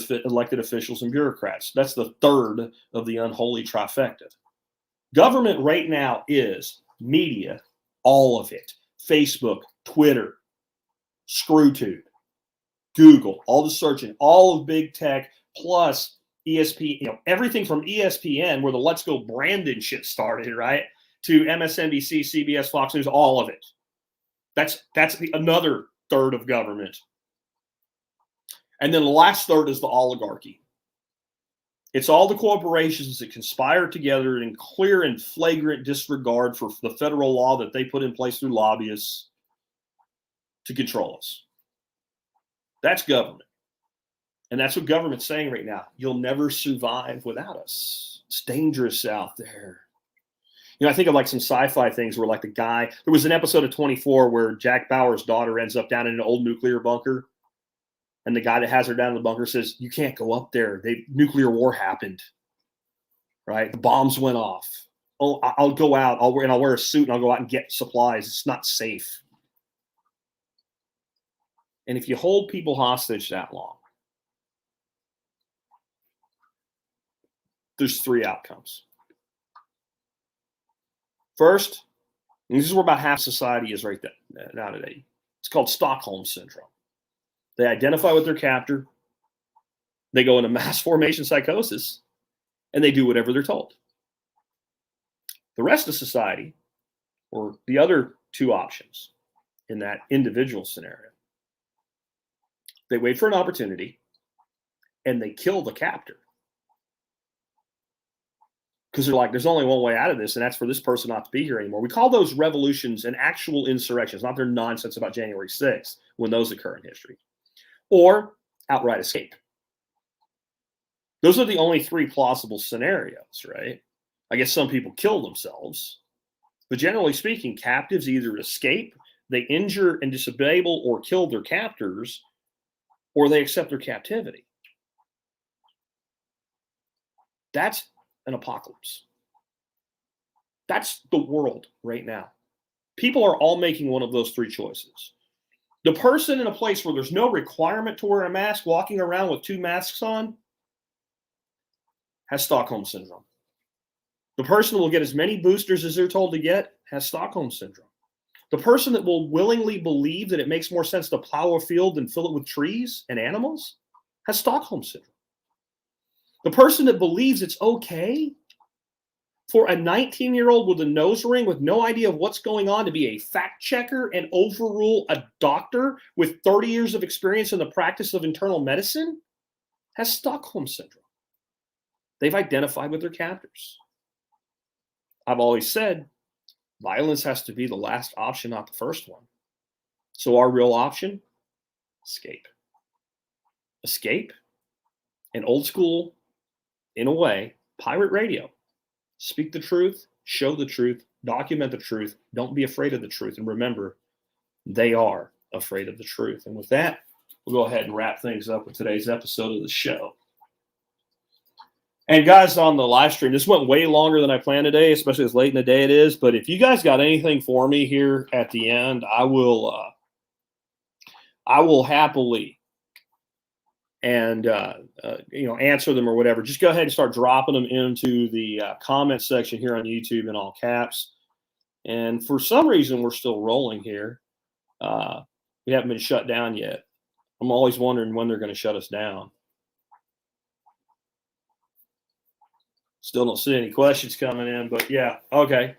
officials and bureaucrats. That's the third of the unholy trifecta. Government right now is media, all of it. Facebook, Twitter, ScrewTube, Google, all the searching, all of big tech, plus ESPN, everything from ESPN, where the Let's Go Brandon shit started, right, to MSNBC, CBS, Fox News, all of it. That's another third of government. And then the last third is the oligarchy. It's all the corporations that conspire together in clear and flagrant disregard for the federal law that they put in place through lobbyists to control us. That's government. And that's what government's saying right now. You'll never survive without us. It's dangerous out there. I think of like some sci-fi things where like there was an episode of 24 where Jack Bauer's daughter ends up down in an old nuclear bunker. And the guy that has her down in the bunker says, you can't go up there. Nuclear war happened, right? The bombs went off. Oh, I'll go out. I'll wear a suit and I'll go out and get supplies. It's not safe. And if you hold people hostage that long, there's three outcomes. First, and this is where about half society is right now today. It's called Stockholm Syndrome. They identify with their captor. They go into mass formation psychosis, and they do whatever they're told. The rest of society, or the other two options in that individual scenario, they wait for an opportunity, and they kill the captor. Because they're like, there's only one way out of this, and that's for this person not to be here anymore. We call those revolutions and actual insurrections, not their nonsense about January 6th, when those occur in history. Or outright escape. Those are the only three plausible scenarios, right? I guess some people kill themselves. But generally speaking, captives either escape, they injure and disable or kill their captors, or they accept their captivity. That's an apocalypse. That's the world right now. People are all making one of those three choices. The person in a place where there's no requirement to wear a mask, walking around with two masks on, has Stockholm Syndrome. The person that will get as many boosters as they're told to get has Stockholm Syndrome. The person that will willingly believe that it makes more sense to plow a field than fill it with trees and animals has Stockholm Syndrome. The person that believes it's okay for a 19-year-old with a nose ring with no idea of what's going on to be a fact checker and overrule a doctor with 30 years of experience in the practice of internal medicine has Stockholm Syndrome. They've identified with their captors. I've always said violence has to be the last option, not the first one. So our real option, escape. Escape, and old school, in a way, pirate radio. Speak the truth, show the truth, document the truth. Don't be afraid of the truth. And remember, they are afraid of the truth. And with that, we'll go ahead and wrap things up with today's episode of the show. And guys, on the live stream, this went way longer than I planned today, especially as late in the day it is. But if you guys got anything for me here at the end, I will happily answer them or whatever. Just go ahead and start dropping them into the comment section here on YouTube in all caps. And for some reason, we're still rolling here. We haven't been shut down yet. I'm always wondering when they're going to shut us down. Still don't see any questions coming in, but yeah. Okay.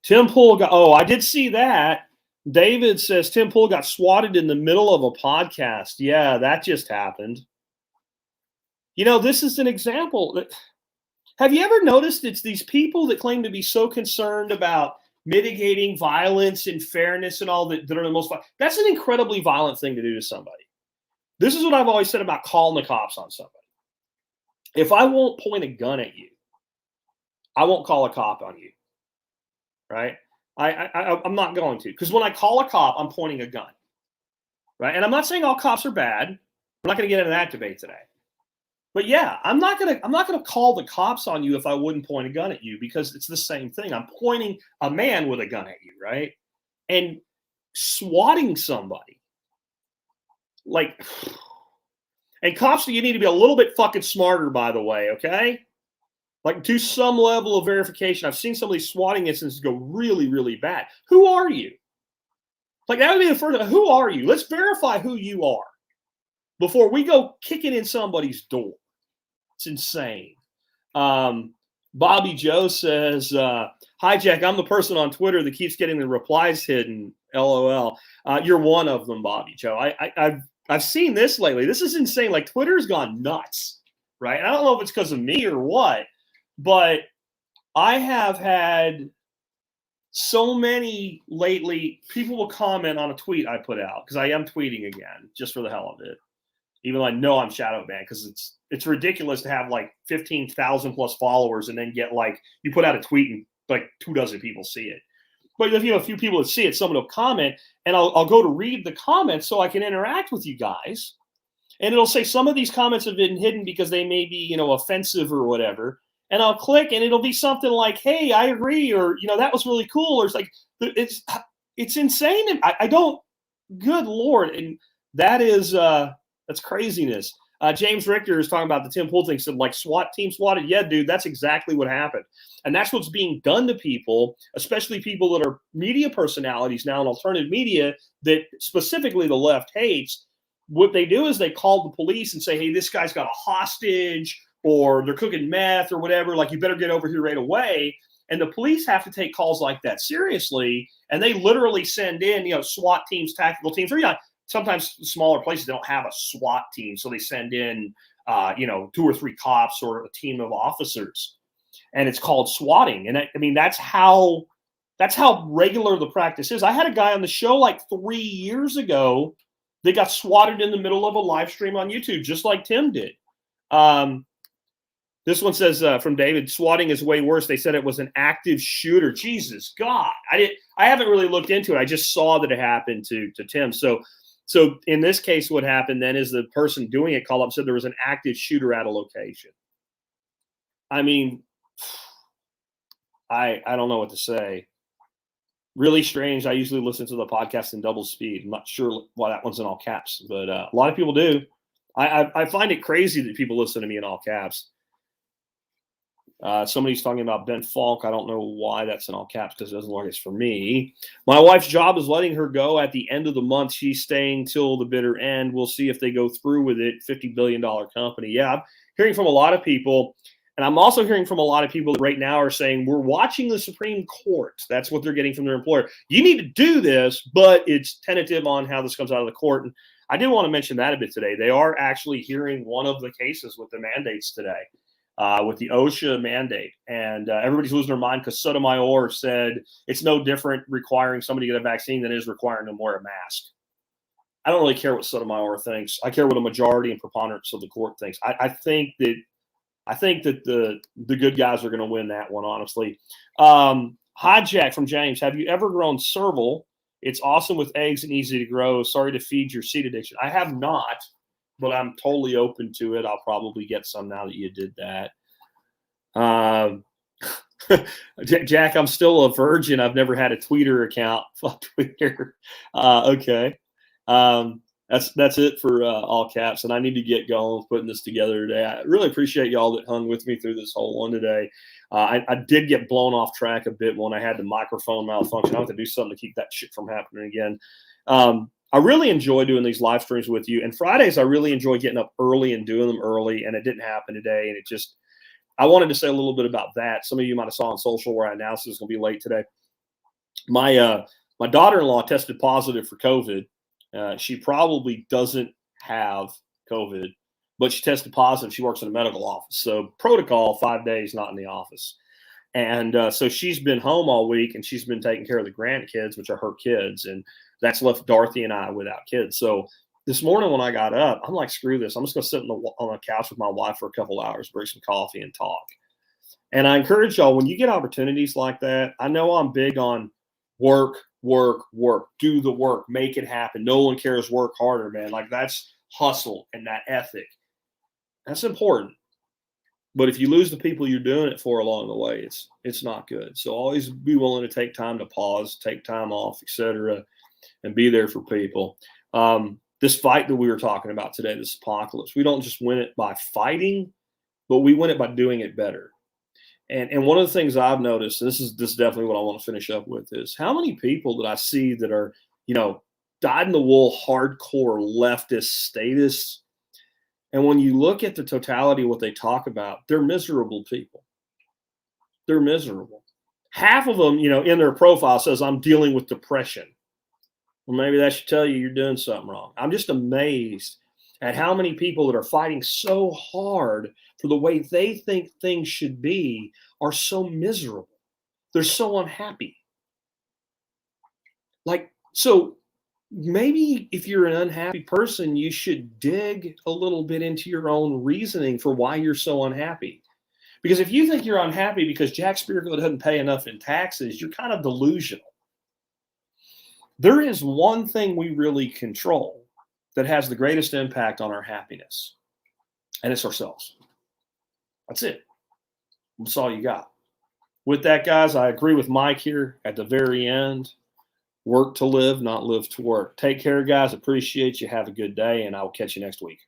Tim Pool I did see that. David says Tim Pool got swatted in the middle of a podcast. Yeah, that just happened. This is an example. Have you ever noticed it's these people that claim to be so concerned about mitigating violence and fairness and all that are the most violent? That's an incredibly violent thing to do to somebody. This is what I've always said about calling the cops on somebody. If I won't point a gun at you, I won't call a cop on you, right? I'm not going to, because when I call a cop, I'm pointing a gun, right? And I'm not saying all cops are bad. We're not going to get into that debate today. But yeah, I'm not gonna call the cops on you if I wouldn't point a gun at you, because it's the same thing. I'm pointing a man with a gun at you, right? And swatting somebody. Like, and cops, you need to be a little bit fucking smarter, by the way, okay? Like, do some level of verification. I've seen some of these swatting instances go really, really bad. Who are you? Like, that would be the first. Who are you? Let's verify who you are before we go kicking in somebody's door. It's insane. Bobby Joe says, "Hi, Jack. I'm the person on Twitter that keeps getting the replies hidden. LOL. You're one of them, Bobby Joe. I've seen this lately. This is insane. Like, Twitter's gone nuts, right? I don't know if it's because of me or what, but I have had so many lately. People will comment on a tweet I put out, because I am tweeting again just for the hell of it, even though I know I'm shadow banned, because it's ridiculous to have like 15,000 plus followers and then get, like, you put out a tweet and like 24 people see it. But if you have a few people that see it, someone will comment, and I'll go to read the comments so I can interact with you guys. And it'll say some of these comments have been hidden because they may be, offensive or whatever. And I'll click, and it'll be something like, "Hey, I agree," or, "That was really cool," or it's like, it's insane. And I don't, good Lord. And that is, that's craziness. James Richter is talking about the Tim Pool thing. Said, like, SWAT team swatted. Yeah, dude, that's exactly what happened. And that's what's being done to people, especially people that are media personalities now in alternative media that specifically the left hates. What they do is they call the police and say, "Hey, this guy's got a hostage, or they're cooking meth or whatever. Like, you better get over here right away." And the police have to take calls like that seriously. And they literally send in, SWAT teams, tactical teams, or sometimes smaller places, they don't have a SWAT team. So they send in, 2 or 3 cops or a team of officers, and it's called swatting. And I mean, that's how regular the practice is. I had a guy on the show like 3 years ago. They got swatted in the middle of a live stream on YouTube, just like Tim did. This one says, from David, swatting is way worse. They said it was an active shooter. Jesus God. I haven't really looked into it. I just saw that it happened to Tim. So in this case, what happened then is the person doing it called up and said there was an active shooter at a location. I mean, I don't know what to say. Really strange. I usually listen to the podcast in double speed. I'm not sure why that one's in all caps, but a lot of people do. I find it crazy that people listen to me in all caps. Somebody's talking about Ben Falk. I don't know why that's in all caps, because it doesn't look like it's for me. My wife's job is letting her go at the end of the month. She's staying till the bitter end. We'll see if they go through with it. $50 billion company. Yeah, I'm hearing from a lot of people. And I'm also hearing from a lot of people that right now are saying, we're watching the Supreme Court. That's what they're getting from their employer. You need to do this, but it's tentative on how this comes out of the court. And I did want to mention that a bit today. They are actually hearing one of the cases with the mandates today. With the OSHA mandate. And everybody's losing their mind because Sotomayor said it's no different requiring somebody to get a vaccine than it is requiring them to wear a mask. I don't really care what Sotomayor thinks. I care what a majority and preponderance of the court thinks. I think that the good guys are going to win that one, honestly. Hijack from James. Have you ever grown serval? It's awesome with eggs and easy to grow. Sorry to feed your seed addiction. I have not, but I'm totally open to it. I'll probably get some now that you did that. Jack, I'm still a virgin. I've never had a Twitter account. Fuck Twitter. Okay. That's it for all caps. And I need to get going with putting this together today. I really appreciate y'all that hung with me through this whole one today. I did get blown off track a bit when I had the microphone malfunction. I have to do something to keep that shit from happening again. I really enjoy doing these live streams with you. And Fridays, I really enjoy getting up early and doing them early. And it didn't happen today. And I wanted to say a little bit about that. Some of you might have saw on social where I announced it was going to be late today. My daughter-in-law tested positive for COVID. She probably doesn't have COVID, but she tested positive. She works in a medical office. So protocol, 5 days, not in the office. And so she's been home all week, and she's been taking care of the grandkids, which are her kids. And that's left Dorothy and I without kids. So this morning when I got up, I'm like, screw this. I'm just going to sit on the couch with my wife for a couple hours, bring some coffee, and talk. And I encourage y'all, when you get opportunities like that, I know I'm big on work, do the work, make it happen. No one cares, work harder, man. Like, that's hustle and that ethic. That's important. But if you lose the people you're doing it for along the way, it's not good. So always be willing to take time to pause, take time off, etc., and be there for people. This fight that we were talking about today, this apocalypse, we don't just win it by fighting, but we win it by doing it better. And one of the things I've noticed, and this is definitely what I want to finish up with, is how many people that I see that are, dyed in the wool, hardcore leftist statists. And when you look at the totality of what they talk about, they're miserable people. They're miserable. Half of them, in their profile says, I'm dealing with depression. Well, maybe that should tell you you're doing something wrong. I'm just amazed at how many people that are fighting so hard for the way they think things should be are so miserable. They're so unhappy. So maybe if you're an unhappy person, you should dig a little bit into your own reasoning for why you're so unhappy. Because if you think you're unhappy because Jack Spirko doesn't pay enough in taxes, you're kind of delusional. There is one thing we really control that has the greatest impact on our happiness, and it's ourselves. That's it. That's all you got. With that, guys, I agree with Mike here at the very end. Work to live, not live to work. Take care, guys. Appreciate you. Have a good day, and I will catch you next week.